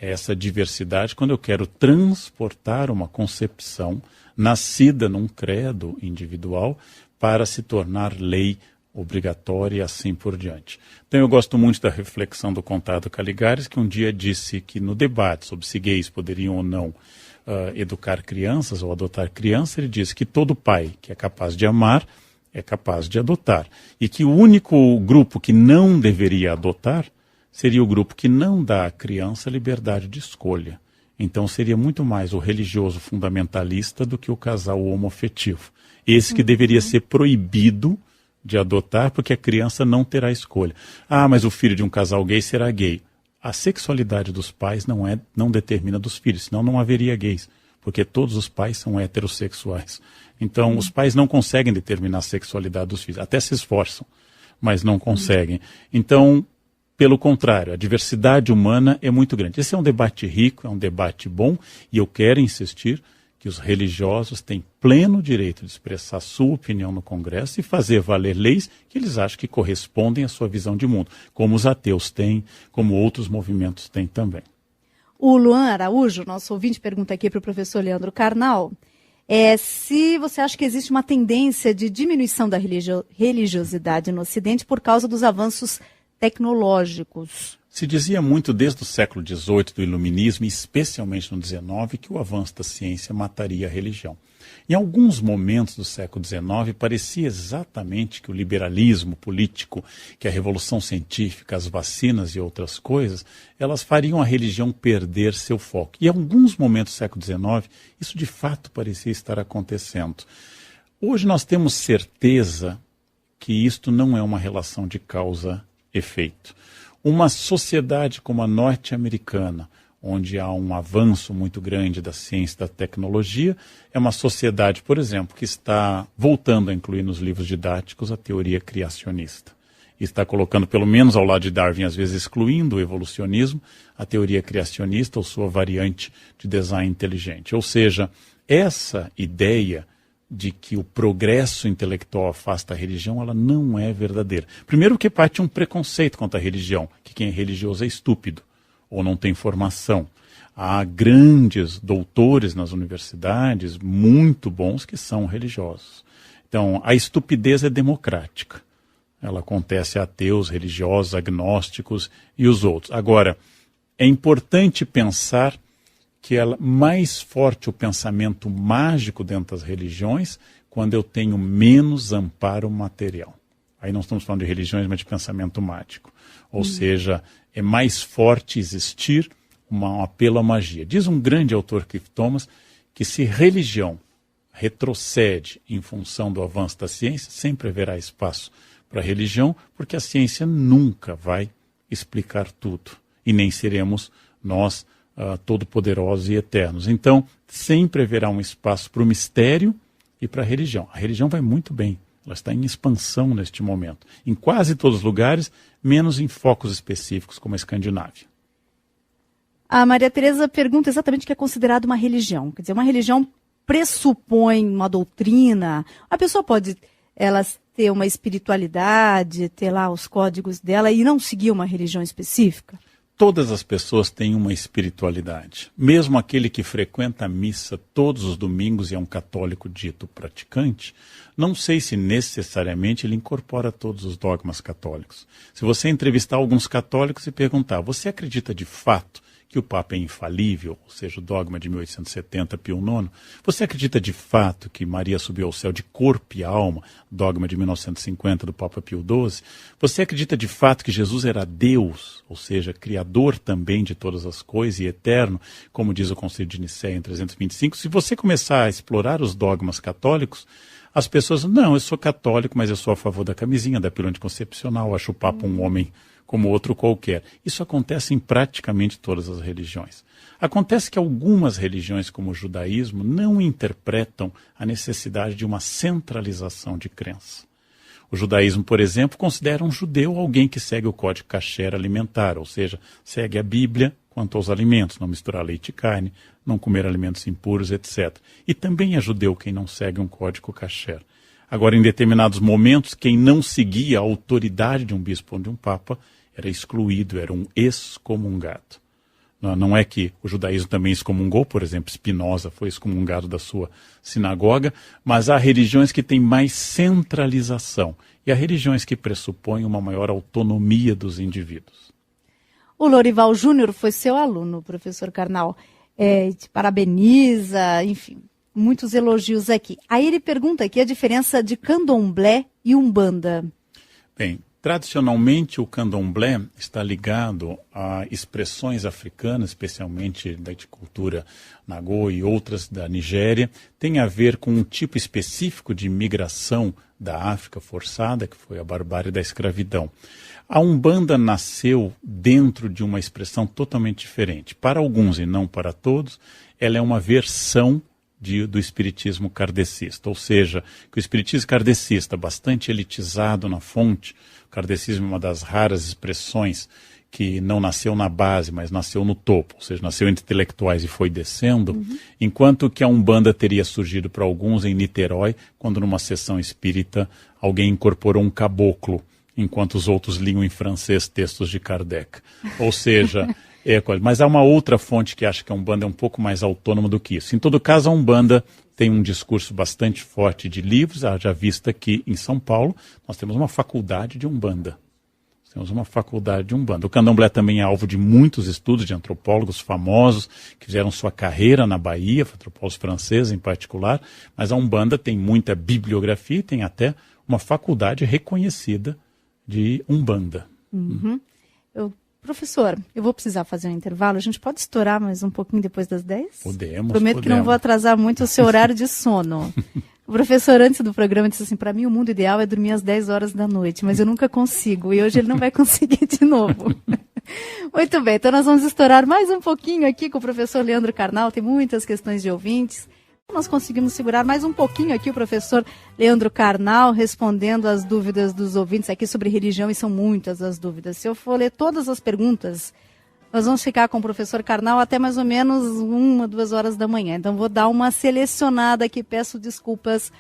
é essa diversidade quando eu quero transportar uma concepção nascida num credo individual para se tornar lei obrigatória e assim por diante. Então eu gosto muito da reflexão do Conrado Caligares, que um dia disse que no debate sobre se gays poderiam ou não educar crianças ou adotar crianças, ele disse que todo pai que é capaz de amar é capaz de adotar. E que o único grupo que não deveria adotar seria o grupo que não dá à criança liberdade de escolha. Então seria muito mais o religioso fundamentalista do que o casal homoafetivo. Esse que deveria ser proibido de adotar, porque a criança não terá escolha. Ah, mas o filho de um casal gay será gay. A sexualidade dos pais não determina dos filhos, senão não haveria gays, porque todos os pais são heterossexuais. Então, os pais não conseguem determinar a sexualidade dos filhos, até se esforçam, mas não conseguem. Então, pelo contrário, a diversidade humana é muito grande. Esse é um debate rico, é um debate bom, e eu quero insistir que os religiosos têm pleno direito de expressar sua opinião no Congresso e fazer valer leis que eles acham que correspondem à sua visão de mundo, como os ateus têm, como outros movimentos têm também. O Luan Araújo, nosso ouvinte, pergunta aqui para o professor Leandro Carnal, se você acha que existe uma tendência de diminuição da religiosidade no Ocidente por causa dos avanços tecnológicos. Se dizia muito desde o século XVIII do Iluminismo, e especialmente no XIX, que o avanço da ciência mataria a religião. Em alguns momentos do século XIX, parecia exatamente que o liberalismo político, que a revolução científica, as vacinas e outras coisas, elas fariam a religião perder seu foco. E em alguns momentos do século XIX, isso de fato parecia estar acontecendo. Hoje nós temos certeza que isto não é uma relação de causa-efeito. Uma sociedade como a norte-americana, onde há um avanço muito grande da ciência e da tecnologia, é uma sociedade, por exemplo, que está voltando a incluir nos livros didáticos a teoria criacionista. E está colocando, pelo menos ao lado de Darwin, às vezes excluindo o evolucionismo, a teoria criacionista ou sua variante de design inteligente. Ou seja, essa ideia de que o progresso intelectual afasta a religião, ela não é verdadeira. Primeiro que parte de um preconceito contra a religião, que quem é religioso é estúpido, ou não tem formação. Há grandes doutores nas universidades, muito bons, que são religiosos. Então, a estupidez é democrática. Ela acontece a ateus, religiosos, agnósticos e os outros. Agora, é importante pensar que é mais forte o pensamento mágico dentro das religiões quando eu tenho menos amparo material. Aí não estamos falando de religiões, mas de pensamento mágico. Ou seja, é mais forte existir um apelo à magia. Diz um grande autor, Cliff Thomas, que se religião retrocede em função do avanço da ciência, sempre haverá espaço para a religião, porque a ciência nunca vai explicar tudo. E nem seremos nós todo-poderosos e eternos. Então, sempre haverá um espaço para o mistério e para a religião. A religião vai muito bem, ela está em expansão neste momento, em quase todos os lugares, menos em focos específicos, como a Escandinávia. A Maria Tereza pergunta exatamente o que é considerado uma religião. Quer dizer, uma religião pressupõe uma doutrina, a pessoa pode ter uma espiritualidade, ter lá os códigos dela e não seguir uma religião específica? Todas as pessoas têm uma espiritualidade. Mesmo aquele que frequenta a missa todos os domingos e é um católico dito praticante, não sei se necessariamente ele incorpora todos os dogmas católicos. Se você entrevistar alguns católicos e perguntar, você acredita de fato que o Papa é infalível, ou seja, o dogma de 1870, Pio IX, você acredita de fato que Maria subiu ao céu de corpo e alma, dogma de 1950 do Papa Pio XII, você acredita de fato que Jesus era Deus, ou seja, criador também de todas as coisas e eterno, como diz o Concílio de Nicéia em 325, se você começar a explorar os dogmas católicos, as pessoas, não, eu sou católico, mas eu sou a favor da camisinha, da pílula anticoncepcional, acho o Papa um homem como outro qualquer. Isso acontece em praticamente todas as religiões. Acontece que algumas religiões, como o judaísmo, não interpretam a necessidade de uma centralização de crença. O judaísmo, por exemplo, considera um judeu alguém que segue o código kasher alimentar, ou seja, segue a Bíblia quanto aos alimentos, não misturar leite e carne, não comer alimentos impuros, etc. E também é judeu quem não segue um código kasher. Agora, em determinados momentos, quem não seguia a autoridade de um bispo ou de um papa era excluído, era um excomungado. Não é que o judaísmo também excomungou, por exemplo, Spinoza foi excomungado da sua sinagoga, mas há religiões que têm mais centralização e há religiões que pressupõem uma maior autonomia dos indivíduos. O Lorival Júnior foi seu aluno, professor Carnal. Te parabeniza, enfim, muitos elogios aqui. Aí ele pergunta aqui a diferença de candomblé e umbanda. Bem, tradicionalmente o candomblé está ligado a expressões africanas, especialmente da cultura nagô e outras da Nigéria. Tem a ver com um tipo específico de migração da África forçada, que foi a barbárie da escravidão. A Umbanda nasceu dentro de uma expressão totalmente diferente. Para alguns e não para todos, ela é uma versão do espiritismo kardecista, ou seja, que o espiritismo kardecista, bastante elitizado na fonte, o kardecismo é uma das raras expressões que não nasceu na base, mas nasceu no topo, ou seja, nasceu entre intelectuais e foi descendo, enquanto que a Umbanda teria surgido para alguns em Niterói, quando numa sessão espírita alguém incorporou um caboclo, enquanto os outros liam em francês textos de Kardec. Ou seja, mas há uma outra fonte que acha que a Umbanda é um pouco mais autônoma do que isso. Em todo caso, a Umbanda tem um discurso bastante forte de livros, haja vista que em São Paulo nós temos uma faculdade de Umbanda. Temos uma faculdade de Umbanda. O candomblé também é alvo de muitos estudos de antropólogos famosos que fizeram sua carreira na Bahia, antropólogos franceses em particular, mas a Umbanda tem muita bibliografia e tem até uma faculdade reconhecida de Umbanda. Professor, eu vou precisar fazer um intervalo. A gente pode estourar mais um pouquinho depois das 10? Podemos. Prometo que não vou atrasar muito o seu horário de sono. O professor, antes do programa, disse assim, para mim o mundo ideal é dormir às 10 horas da noite, mas eu nunca consigo, e hoje ele não vai conseguir de novo. Muito bem, então nós vamos estourar mais um pouquinho aqui com o professor Leandro Carnal, tem muitas questões de ouvintes. Nós conseguimos segurar mais um pouquinho aqui o professor Leandro Carnal respondendo as dúvidas dos ouvintes aqui sobre religião, e são muitas as dúvidas. Se eu for ler todas as perguntas, nós vamos ficar com o professor Carnal até mais ou menos 1, 2 horas da manhã. Então vou dar uma selecionada aqui, peço desculpas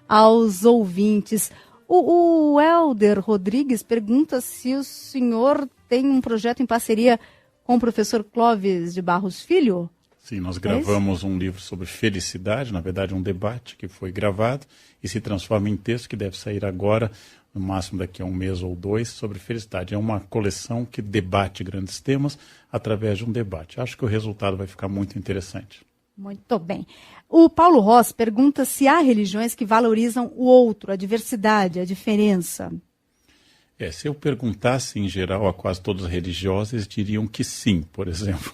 aos ouvintes. O Helder Rodrigues pergunta se o senhor tem um projeto em parceria com o professor Clóvis de Barros Filho. Sim, nós gravamos um livro sobre felicidade, na verdade um debate que foi gravado e se transforma em texto que deve sair agora, no máximo daqui a 1 mês ou 2, sobre felicidade. É uma coleção que debate grandes temas através de um debate. Acho que o resultado vai ficar muito interessante. Muito bem. O Paulo Ross pergunta se há religiões que valorizam o outro, a diversidade, a diferença. Se eu perguntasse em geral a quase todas as religiosas, diriam que sim. Por exemplo,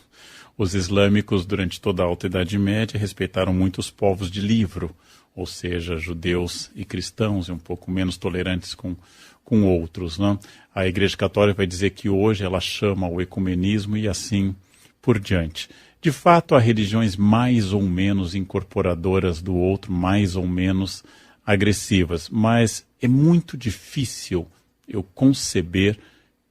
os islâmicos durante toda a Alta Idade Média respeitaram muito os povos de livro, ou seja, judeus e cristãos, e um pouco menos tolerantes com outros, né? A Igreja Católica vai dizer que hoje ela chama o ecumenismo e assim por diante. De fato, há religiões mais ou menos incorporadoras do outro, mais ou menos agressivas, mas é muito difícil eu conceber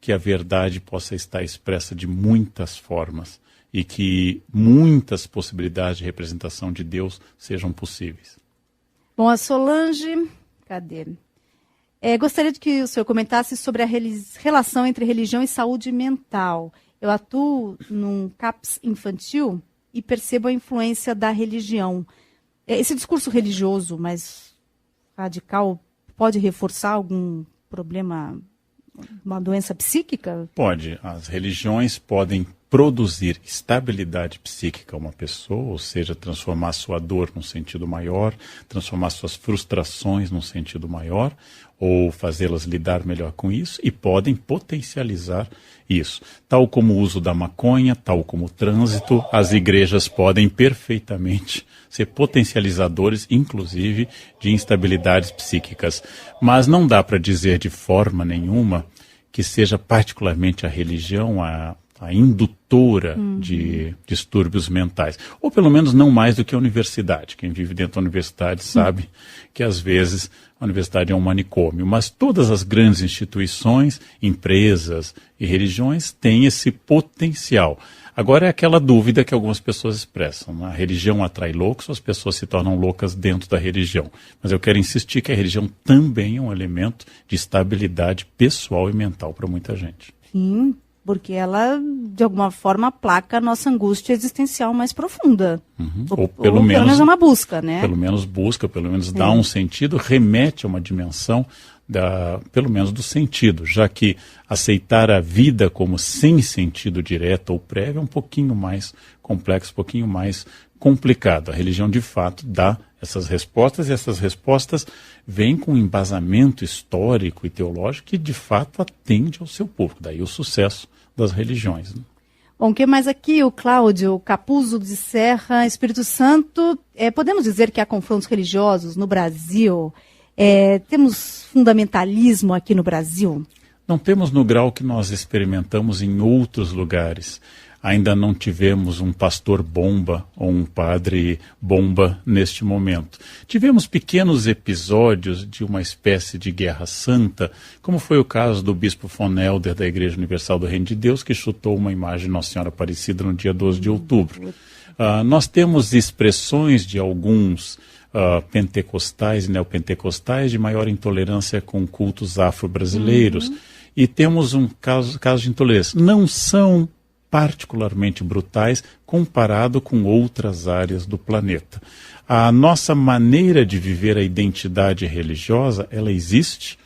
que a verdade possa estar expressa de muitas formas e que muitas possibilidades de representação de Deus sejam possíveis. Bom, a Solange, cadê? Gostaria de que o senhor comentasse sobre a relação entre religião e saúde mental. Eu atuo num CAPS infantil e percebo a influência da religião. Esse discurso religioso mais radical pode reforçar algum problema, uma doença psíquica? Pode. As religiões podem produzir estabilidade psíquica a uma pessoa, ou seja, transformar sua dor num sentido maior, transformar suas frustrações num sentido maior, ou fazê-las lidar melhor com isso, e podem potencializar isso. Tal como o uso da maconha, tal como o trânsito, as igrejas podem perfeitamente ser potencializadores, inclusive, de instabilidades psíquicas. Mas não dá para dizer de forma nenhuma que seja particularmente a religião a indutora de distúrbios mentais. Ou pelo menos não mais do que a universidade. Quem vive dentro da universidade sabe que às vezes a universidade é um manicômio. Mas todas as grandes instituições, empresas e religiões têm esse potencial. Agora é aquela dúvida que algumas pessoas expressam. Né? A religião atrai loucos, as pessoas se tornam loucas dentro da religião. Mas eu quero insistir que a religião também é um elemento de estabilidade pessoal e mental para muita gente. Sim, porque ela, de alguma forma, aplaca a nossa angústia existencial mais profunda. Ou pelo menos é uma busca, né? Pelo menos busca, pelo menos dá um sentido, remete a uma dimensão, pelo menos do sentido, já que aceitar a vida como sem sentido direto ou prévio é um pouquinho mais complexo, um pouquinho mais complicado. A religião, de fato, dá essas respostas, e essas respostas vêm com um embasamento histórico e teológico que, de fato, atende ao seu público. Daí o sucesso das religiões, né? Bom, o que mais aqui? O Cláudio Capuzzo de Serra, Espírito Santo. Podemos dizer que há confrontos religiosos no Brasil? Temos fundamentalismo aqui no Brasil? Não temos no grau que nós experimentamos em outros lugares. Ainda não tivemos um pastor bomba ou um padre bomba neste momento. Tivemos pequenos episódios de uma espécie de guerra santa, como foi o caso do bispo von Helder da Igreja Universal do Reino de Deus, que chutou uma imagem de Nossa Senhora Aparecida no dia 12 de outubro. Nós temos expressões de alguns pentecostais e neopentecostais de maior intolerância com cultos afro-brasileiros. E temos um caso de intolerância. Não são particularmente brutais comparado com outras áreas do planeta. A nossa maneira de viver a identidade religiosa, ela existe,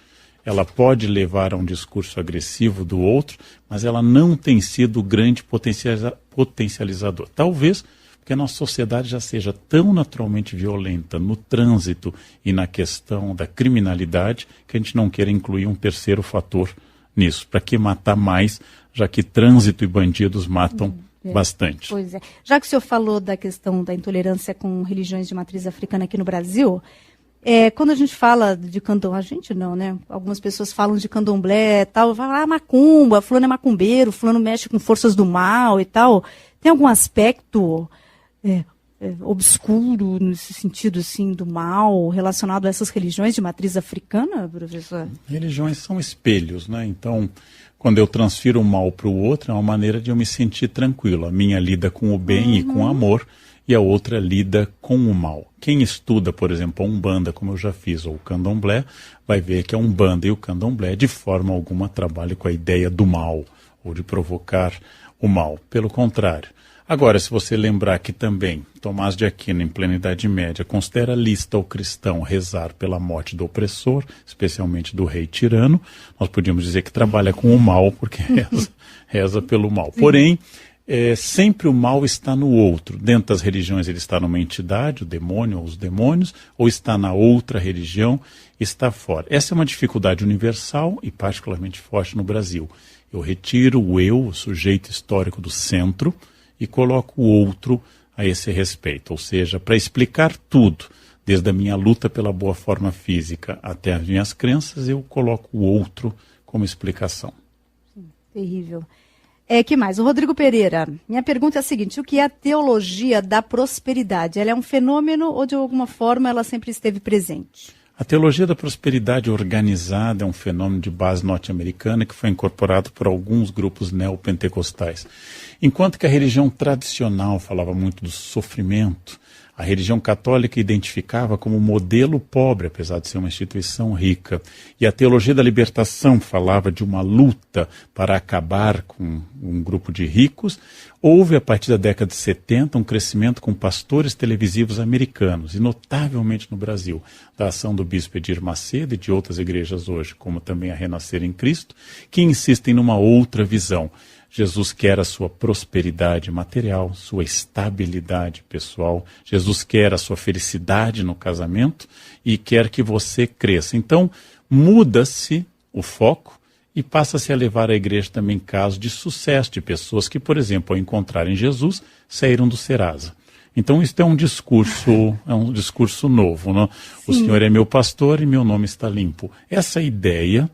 ela pode levar a um discurso agressivo do outro, mas ela não tem sido o grande potencializador. Talvez porque a nossa sociedade já seja tão naturalmente violenta no trânsito e na questão da criminalidade que a gente não queira incluir um terceiro fator nisso. Para que matar mais, já que trânsito e bandidos matam bastante? Pois é. Já que o senhor falou da questão da intolerância com religiões de matriz africana aqui no Brasil, quando a gente fala de candomblé, a gente não, né? Algumas pessoas falam de candomblé e tal, falam, macumba, fulano é macumbeiro, fulano mexe com forças do mal e tal. Tem algum aspecto obscuro nesse sentido, assim, do mal relacionado a essas religiões de matriz africana, professor? Religiões são espelhos, né? Então, quando eu transfiro o mal para o outro, é uma maneira de eu me sentir tranquilo. A minha lida com o bem e com o amor, e a outra lida com o mal. Quem estuda, por exemplo, a Umbanda, como eu já fiz, ou o Candomblé, vai ver que a Umbanda e o Candomblé, de forma alguma, trabalham com a ideia do mal, ou de provocar o mal. Pelo contrário. Agora, se você lembrar que também Tomás de Aquino, em plena Idade Média, considera lícito ao cristão rezar pela morte do opressor, especialmente do rei tirano, nós podíamos dizer que trabalha com o mal, porque reza pelo mal. Sim. Porém, sempre o mal está no outro. Dentro das religiões ele está numa entidade, o demônio ou os demônios, ou está na outra religião, está fora. Essa é uma dificuldade universal e particularmente forte no Brasil. Eu retiro o eu, o sujeito histórico, do centro, e coloco o outro a esse respeito. Ou seja, para explicar tudo, desde a minha luta pela boa forma física até as minhas crenças, eu coloco o outro como explicação. Terrível. Que mais? O Rodrigo Pereira, minha pergunta é a seguinte: o que é a teologia da prosperidade? Ela é um fenômeno ou de alguma forma ela sempre esteve presente? A teologia da prosperidade organizada é um fenômeno de base norte-americana que foi incorporado por alguns grupos neopentecostais. Enquanto que a religião tradicional falava muito do sofrimento, a religião católica identificava como modelo pobre, apesar de ser uma instituição rica. E a teologia da libertação falava de uma luta para acabar com um grupo de ricos. Houve, a partir da década de 70, um crescimento com pastores televisivos americanos, e notavelmente no Brasil, da ação do bispo Edir Macedo e de outras igrejas hoje, como também a Renascer em Cristo, que insistem numa outra visão. Jesus quer a sua prosperidade material, sua estabilidade pessoal. Jesus quer a sua felicidade no casamento e quer que você cresça. Então, muda-se o foco e passa-se a levar a igreja também casos de sucesso de pessoas que, por exemplo, ao encontrarem Jesus, saíram do Serasa. Então, isso é um discurso novo, né? O Senhor é meu pastor e meu nome está limpo. Essa ideia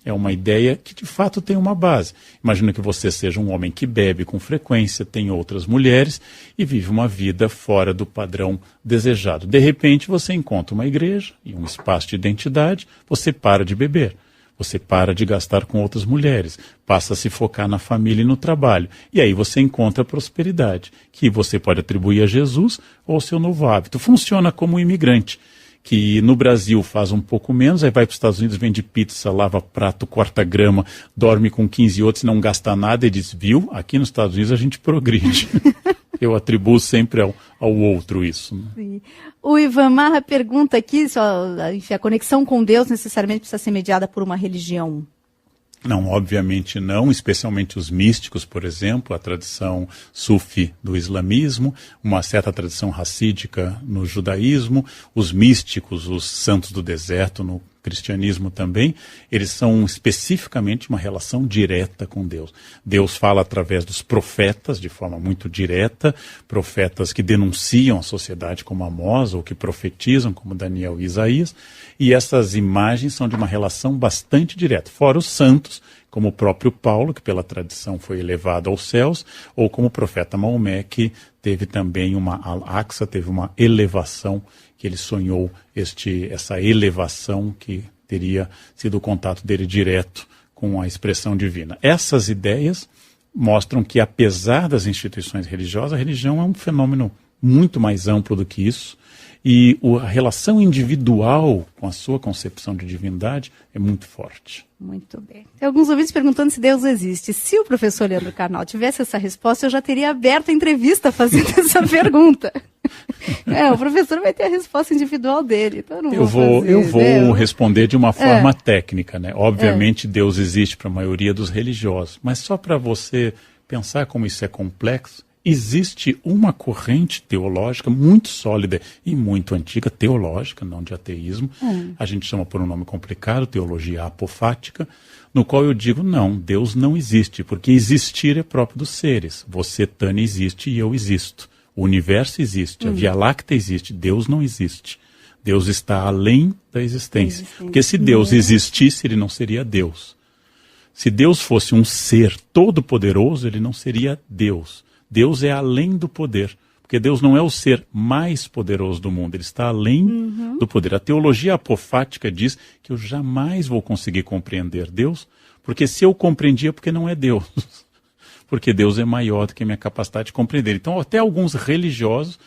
é uma ideia que, de fato, tem uma base. Imagina que você seja um homem que bebe com frequência, tem outras mulheres e vive uma vida fora do padrão desejado. De repente, você encontra uma igreja e um espaço de identidade, você para de beber. Você para de gastar com outras mulheres, passa a se focar na família e no trabalho. E aí você encontra a prosperidade, que você pode atribuir a Jesus ou ao seu novo hábito. Funciona como um imigrante, que no Brasil faz um pouco menos, aí vai para os Estados Unidos, vende pizza, lava prato, corta grama, dorme com 15 outros, não gasta nada e diz, viu, aqui nos Estados Unidos a gente progride. Eu atribuo sempre ao outro isso. Né? Sim. O Ivan Marra pergunta aqui, a conexão com Deus necessariamente precisa ser mediada por uma religião? Não, obviamente não, especialmente os místicos, por exemplo, a tradição sufi do islamismo, uma certa tradição racídica no judaísmo, os místicos, os santos do deserto no cristianismo também, eles são especificamente uma relação direta com Deus. Deus fala através dos profetas, de forma muito direta, profetas que denunciam a sociedade como Amós, ou que profetizam como Daniel e Isaías, e essas imagens são de uma relação bastante direta, fora os santos, como o próprio Paulo, que pela tradição foi elevado aos céus, ou como o profeta Maomé, que teve também uma al-Aqsa, teve uma elevação, que ele sonhou essa elevação que teria sido o contato dele direto com a expressão divina. Essas ideias mostram que, apesar das instituições religiosas, a religião é um fenômeno muito mais amplo do que isso, e a relação individual com a sua concepção de divindade é muito forte. Muito bem. Tem alguns ouvintes perguntando se Deus existe. Se o professor Leandro Carnal tivesse essa resposta, eu já teria aberto a entrevista fazendo essa pergunta. O professor vai ter a resposta individual dele. Então eu vou responder de uma forma técnica, né? Obviamente Deus existe para a maioria dos religiosos, mas só para você pensar como isso é complexo, existe uma corrente teológica muito sólida e muito antiga, teológica, não de ateísmo, a gente chama por um nome complicado, teologia apofática, no qual eu digo, não, Deus não existe, porque existir é próprio dos seres. Você, Tânia, existe e eu existo. O universo existe, a Via Láctea existe, Deus não existe. Deus está além da existência. Porque se Deus existisse, ele não seria Deus. Se Deus fosse um ser todo-poderoso, ele não seria Deus. Deus é além do poder, porque Deus não é o ser mais poderoso do mundo, ele está além do poder. A teologia apofática diz que eu jamais vou conseguir compreender Deus, porque se eu compreendi é porque não é Deus, porque Deus é maior do que a minha capacidade de compreender. Então até alguns religiosos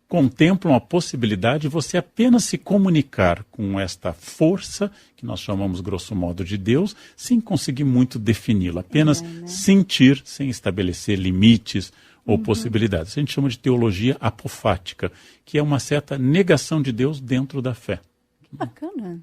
contemplam a possibilidade de você apenas se comunicar com esta força, que nós chamamos grosso modo de Deus, sem conseguir muito defini-la, apenas sentir, sem estabelecer limites ou possibilidades. A gente chama de teologia apofática, que é uma certa negação de Deus dentro da fé. Bacana.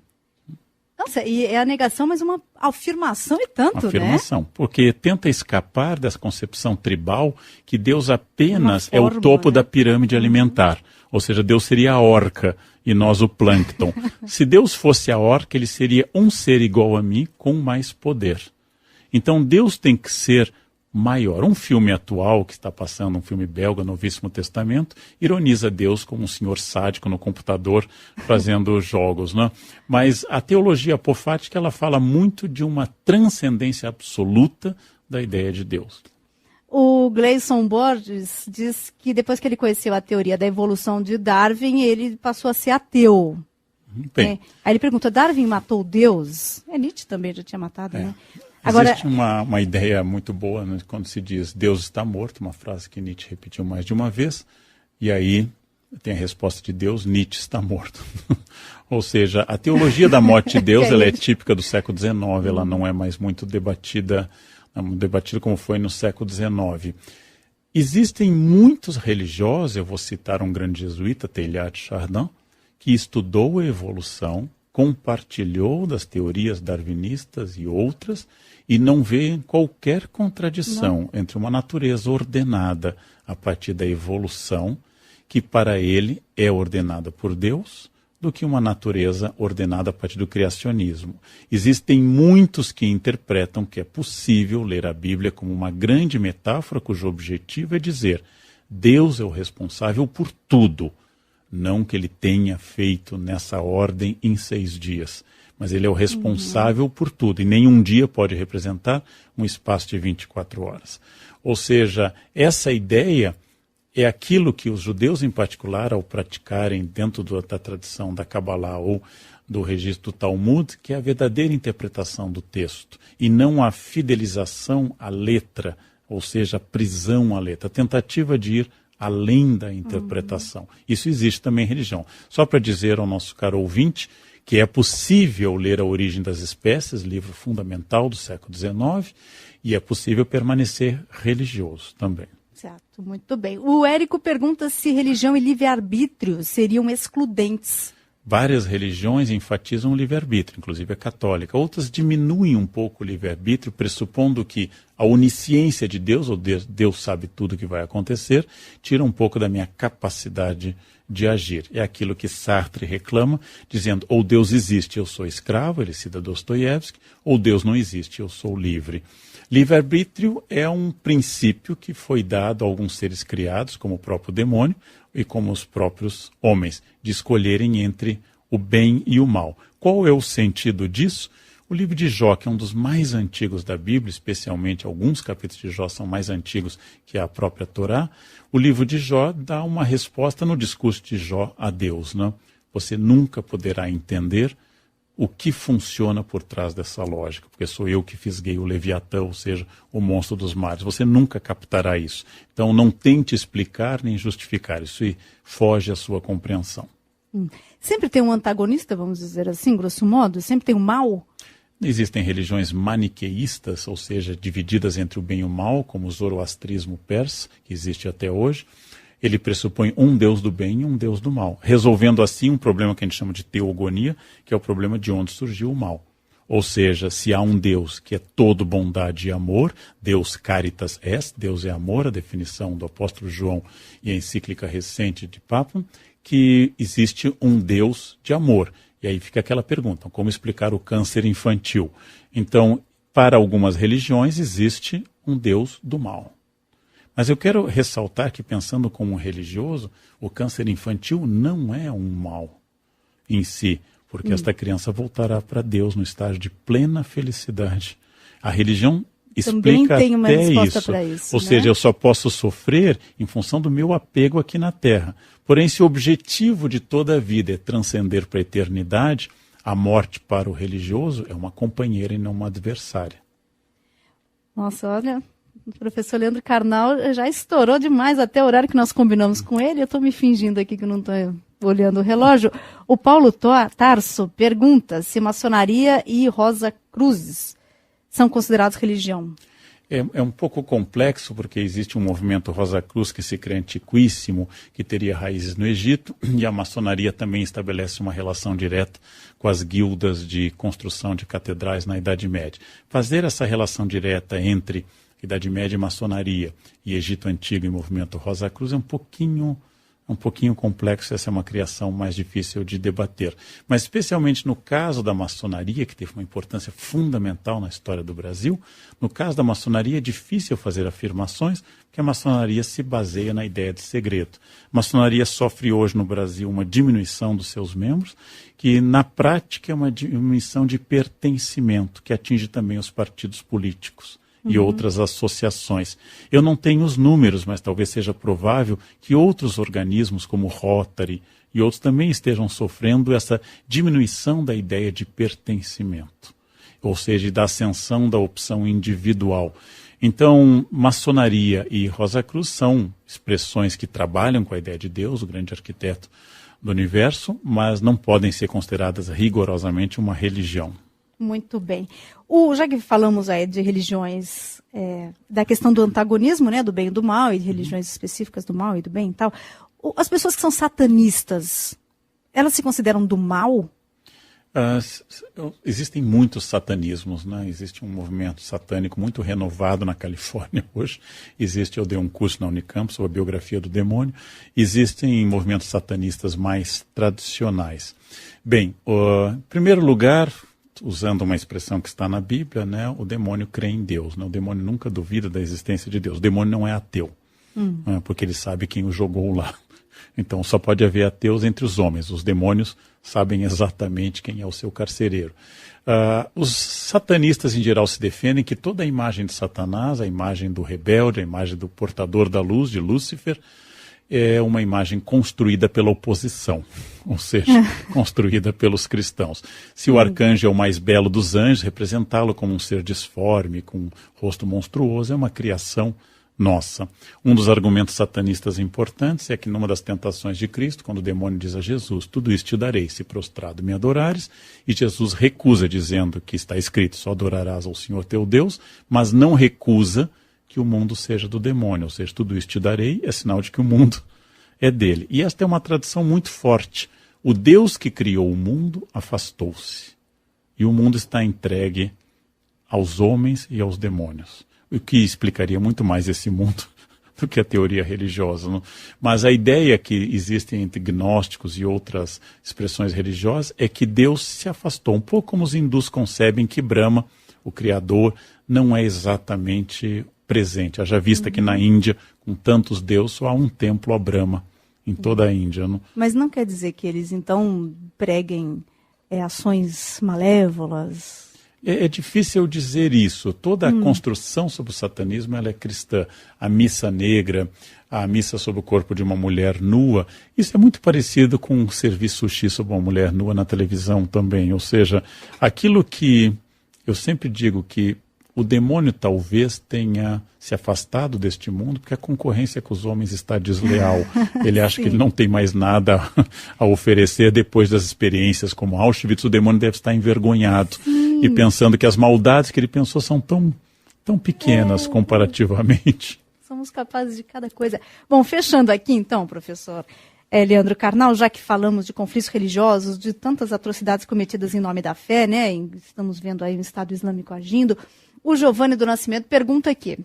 Nossa, e é a negação, mas uma afirmação e tanto, afirmação, porque tenta escapar dessa concepção tribal que Deus apenas é o topo da pirâmide alimentar. Ou seja, Deus seria a orca e nós o plâncton. Se Deus fosse a orca, ele seria um ser igual a mim com mais poder. Então Deus tem que ser maior. Um filme atual que está passando, um filme belga, Novíssimo Testamento, ironiza Deus como um senhor sádico no computador fazendo jogos, né? Mas a teologia apofática, ela fala muito de uma transcendência absoluta da ideia de Deus. O Gleison Borges diz que depois que ele conheceu a teoria da evolução de Darwin, ele passou a ser ateu. Bem. Aí ele pergunta, Darwin matou Deus? Nietzsche também já tinha matado, né? Agora, existe uma ideia muito boa, né, quando se diz Deus está morto, uma frase que Nietzsche repetiu mais de uma vez, e aí tem a resposta de Deus, Nietzsche está morto. Ou seja, a teologia da morte de Deus ela é típica do século XIX, ela não é mais muito debatida como foi no século XIX. Existem muitos religiosos, eu vou citar um grande jesuíta, Teilhard de Chardin, que estudou a evolução, compartilhou das teorias darwinistas e outras, e não vê qualquer contradição entre uma natureza ordenada a partir da evolução, que para ele é ordenada por Deus, do que uma natureza ordenada a partir do criacionismo. Existem muitos que interpretam que é possível ler a Bíblia como uma grande metáfora cujo objetivo é dizer Deus é o responsável por tudo, não que ele tenha feito nessa ordem em 6 dias, mas ele é o responsável por tudo, e nenhum dia pode representar um espaço de 24 horas. Ou seja, essa ideia é aquilo que os judeus, em particular, ao praticarem dentro da tradição da Kabbalah ou do registro do Talmud, que é a verdadeira interpretação do texto, e não a fidelização à letra, ou seja, a prisão à letra, a tentativa de ir além da interpretação. Isso existe também em religião. Só para dizer ao nosso caro ouvinte que é possível ler A Origem das Espécies, livro fundamental do século XIX, e é possível permanecer religioso também. Certo, muito bem. O Érico pergunta se religião e livre-arbítrio seriam excludentes. Várias religiões enfatizam o livre-arbítrio, inclusive a católica. Outras diminuem um pouco o livre-arbítrio, pressupondo que a onisciência de Deus, ou Deus sabe tudo o que vai acontecer, tira um pouco da minha capacidade de agir. É aquilo que Sartre reclama, dizendo, ou Deus existe, eu sou escravo, ele cita Dostoiévski, ou Deus não existe, eu sou livre. Livre-arbítrio é um princípio que foi dado a alguns seres criados, como o próprio demônio, e como os próprios homens, de escolherem entre o bem e o mal. Qual é o sentido disso? O livro de Jó, que é um dos mais antigos da Bíblia, especialmente alguns capítulos de Jó são mais antigos que a própria Torá, o livro de Jó dá uma resposta no discurso de Jó a Deus. Né? Você nunca poderá entender o que funciona por trás dessa lógica, porque sou eu que fisguei o Leviatã, ou seja, o monstro dos mares. Você nunca captará isso. Então não tente explicar nem justificar, isso foge à sua compreensão. Sempre tem um antagonista, vamos dizer assim, grosso modo? Sempre tem um mal? Existem religiões maniqueístas, ou seja, divididas entre o bem e o mal, como o zoroastrismo persa, que existe até hoje. Ele pressupõe um Deus do bem e um Deus do mal, resolvendo assim um problema que a gente chama de teogonia, que é o problema de onde surgiu o mal. Ou seja, se há um Deus que é todo bondade e amor, Deus caritas est, Deus é amor, a definição do apóstolo João e a encíclica recente de Papa, que existe um Deus de amor. E aí fica aquela pergunta, como explicar o câncer infantil? Então, para algumas religiões existe um Deus do mal. Mas eu quero ressaltar que, pensando como um religioso, o câncer infantil não é um mal em si, porque esta criança voltará para Deus no estágio de plena felicidade. A religião explica tem uma até resposta isso. Para isso. Ou né? seja, eu só posso sofrer em função do meu apego aqui na Terra. Porém, se o objetivo de toda a vida é transcender para a eternidade, a morte para o religioso é uma companheira e não uma adversária. Nossa, olha... O professor Leandro Carnal já estourou demais até o horário que nós combinamos com ele. Eu estou me fingindo aqui que não estou olhando o relógio. O Paulo Tarso pergunta se maçonaria e Rosa Cruzes são considerados religião. É um pouco complexo, porque existe um movimento Rosa Cruz que se crê antiquíssimo, que teria raízes no Egito, e a maçonaria também estabelece uma relação direta com as guildas de construção de catedrais na Idade Média. Fazer essa relação direta entre Idade Média e maçonaria e Egito Antigo e movimento Rosa Cruz é um pouquinho complexo, essa é uma criação mais difícil de debater. Mas especialmente no caso da maçonaria, que teve uma importância fundamental na história do Brasil, no caso da maçonaria é difícil fazer afirmações, porque a maçonaria se baseia na ideia de segredo. A maçonaria sofre hoje no Brasil uma diminuição dos seus membros, que na prática é uma diminuição de pertencimento, que atinge também os partidos políticos e outras associações. Eu não tenho os números, mas talvez seja provável que outros organismos, como o Rotary e outros, também estejam sofrendo essa diminuição da ideia de pertencimento, ou seja, da ascensão da opção individual. Então, maçonaria e Rosa Cruz são expressões que trabalham com a ideia de Deus, o grande arquiteto do universo, mas não podem ser consideradas rigorosamente uma religião. Muito bem. Já que falamos aí de religiões, da questão do antagonismo, né, do bem e do mal, e de religiões específicas do mal e do bem e tal, as pessoas que são satanistas, elas se consideram do mal? Existem muitos satanismos, né? Existe um movimento satânico muito renovado na Califórnia hoje. Eu dei um curso na Unicamp sobre a biografia do demônio. Existem movimentos satanistas mais tradicionais. Bem, em primeiro lugar, usando uma expressão que está na Bíblia, né, o demônio crê em Deus. Né? O demônio nunca duvida da existência de Deus. O demônio não é ateu, porque ele sabe quem o jogou lá. Então só pode haver ateus entre os homens. Os demônios sabem exatamente quem é o seu carcereiro. Os satanistas em geral se defendem que toda a imagem de Satanás, a imagem do rebelde, a imagem do portador da luz, de Lúcifer, é uma imagem construída pela oposição, ou seja, construída pelos cristãos. Se o arcanjo é o mais belo dos anjos, representá-lo como um ser disforme, com um rosto monstruoso, é uma criação nossa. Um dos argumentos satanistas importantes é que numa das tentações de Cristo, quando o demônio diz a Jesus, tudo isso te darei se prostrado me adorares, e Jesus recusa dizendo que está escrito, só adorarás ao Senhor teu Deus, mas não recusa que o mundo seja do demônio, ou seja, tudo isso te darei, é sinal de que o mundo é dele. E esta é uma tradição muito forte. O Deus que criou o mundo afastou-se. E o mundo está entregue aos homens e aos demônios. O que explicaria muito mais esse mundo do que a teoria religiosa. Não? Mas a ideia que existe entre gnósticos e outras expressões religiosas é que Deus se afastou. Um pouco como os hindus concebem que Brahma, o Criador, não é exatamente presente. Haja vista que na Índia, com tantos deuses, só há um templo a Brahma em toda a Índia. Não? Mas não quer dizer que eles, então, preguem ações malévolas? É difícil dizer isso. Toda a construção sobre o satanismo ela é cristã. A missa negra, a missa sobre o corpo de uma mulher nua, isso é muito parecido com servir sushi sobre uma mulher nua na televisão também. Ou seja, aquilo que eu sempre digo que o demônio talvez tenha se afastado deste mundo porque a concorrência com os homens está desleal. Ele acha que ele não tem mais nada a oferecer depois das experiências como Auschwitz. O demônio deve estar envergonhado e pensando que as maldades que ele pensou são tão pequenas comparativamente. Somos capazes de cada coisa. Bom, fechando aqui então, professor Leandro Carnal, já que falamos de conflitos religiosos, de tantas atrocidades cometidas em nome da fé, né? Estamos vendo aí o Estado Islâmico agindo. O Giovanni do Nascimento pergunta aqui,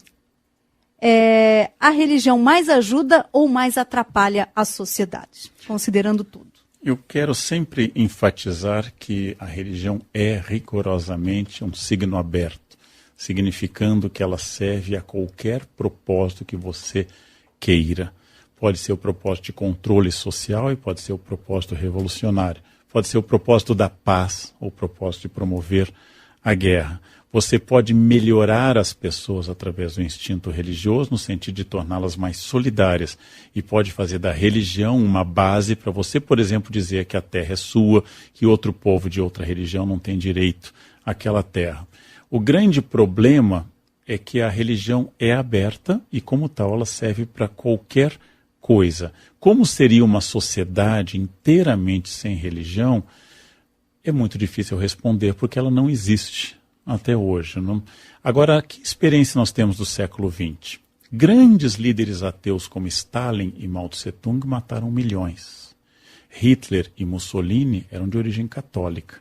a religião mais ajuda ou mais atrapalha a sociedade, considerando tudo? Eu quero sempre enfatizar que a religião é rigorosamente um signo aberto, significando que ela serve a qualquer propósito que você queira. Pode ser o propósito de controle social e pode ser o propósito revolucionário. Pode ser o propósito da paz ou o propósito de promover a guerra. Você pode melhorar as pessoas através do instinto religioso, no sentido de torná-las mais solidárias. E pode fazer da religião uma base para você, por exemplo, dizer que a terra é sua, que outro povo de outra religião não tem direito àquela terra. O grande problema é que a religião é aberta e, como tal, ela serve para qualquer coisa. Como seria uma sociedade inteiramente sem religião? É muito difícil responder, porque ela não existe até hoje. Não? Agora, que experiência nós temos do século XX? Grandes líderes ateus como Stalin e Mao Tse-tung mataram milhões. Hitler e Mussolini eram de origem católica,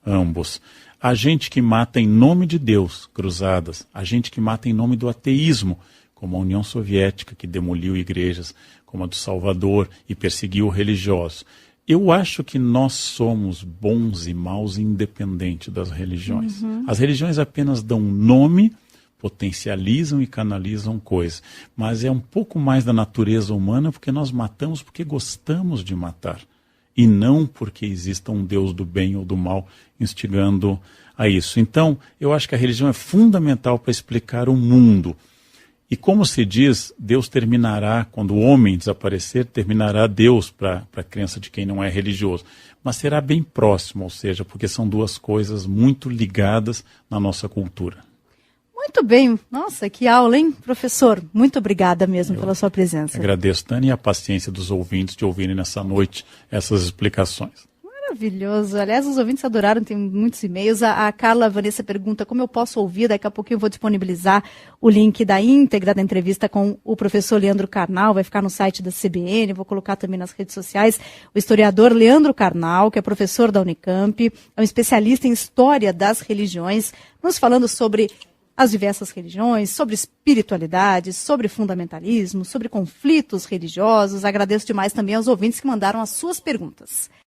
ambos. Há gente que mata em nome de Deus, cruzadas. Há gente que mata em nome do ateísmo, como a União Soviética, que demoliu igrejas, como a do Salvador, e perseguiu religiosos. Eu acho que nós somos bons e maus independente das religiões. As religiões apenas dão nome, potencializam e canalizam coisas. Mas é um pouco mais da natureza humana porque nós matamos porque gostamos de matar. E não porque exista um Deus do bem ou do mal instigando a isso. Então, eu acho que a religião é fundamental para explicar o mundo. E como se diz, Deus terminará, quando o homem desaparecer, terminará Deus para a crença de quem não é religioso. Mas será bem próximo, ou seja, porque são duas coisas muito ligadas na nossa cultura. Muito bem. Nossa, que aula, hein, professor? Muito obrigada mesmo pela sua presença. Agradeço, Tânia, e a paciência dos ouvintes de ouvirem nessa noite essas explicações. Maravilhoso. Aliás, os ouvintes adoraram, tem muitos e-mails. A Carla Vanessa pergunta como eu posso ouvir. Daqui a pouquinho eu vou disponibilizar o link da íntegra da entrevista com o professor Leandro Carnal. Vai ficar no site da CBN, vou colocar também nas redes sociais. O historiador Leandro Carnal, que é professor da Unicamp, é um especialista em história das religiões, nos falando sobre as diversas religiões, sobre espiritualidade, sobre fundamentalismo, sobre conflitos religiosos. Agradeço demais também aos ouvintes que mandaram as suas perguntas.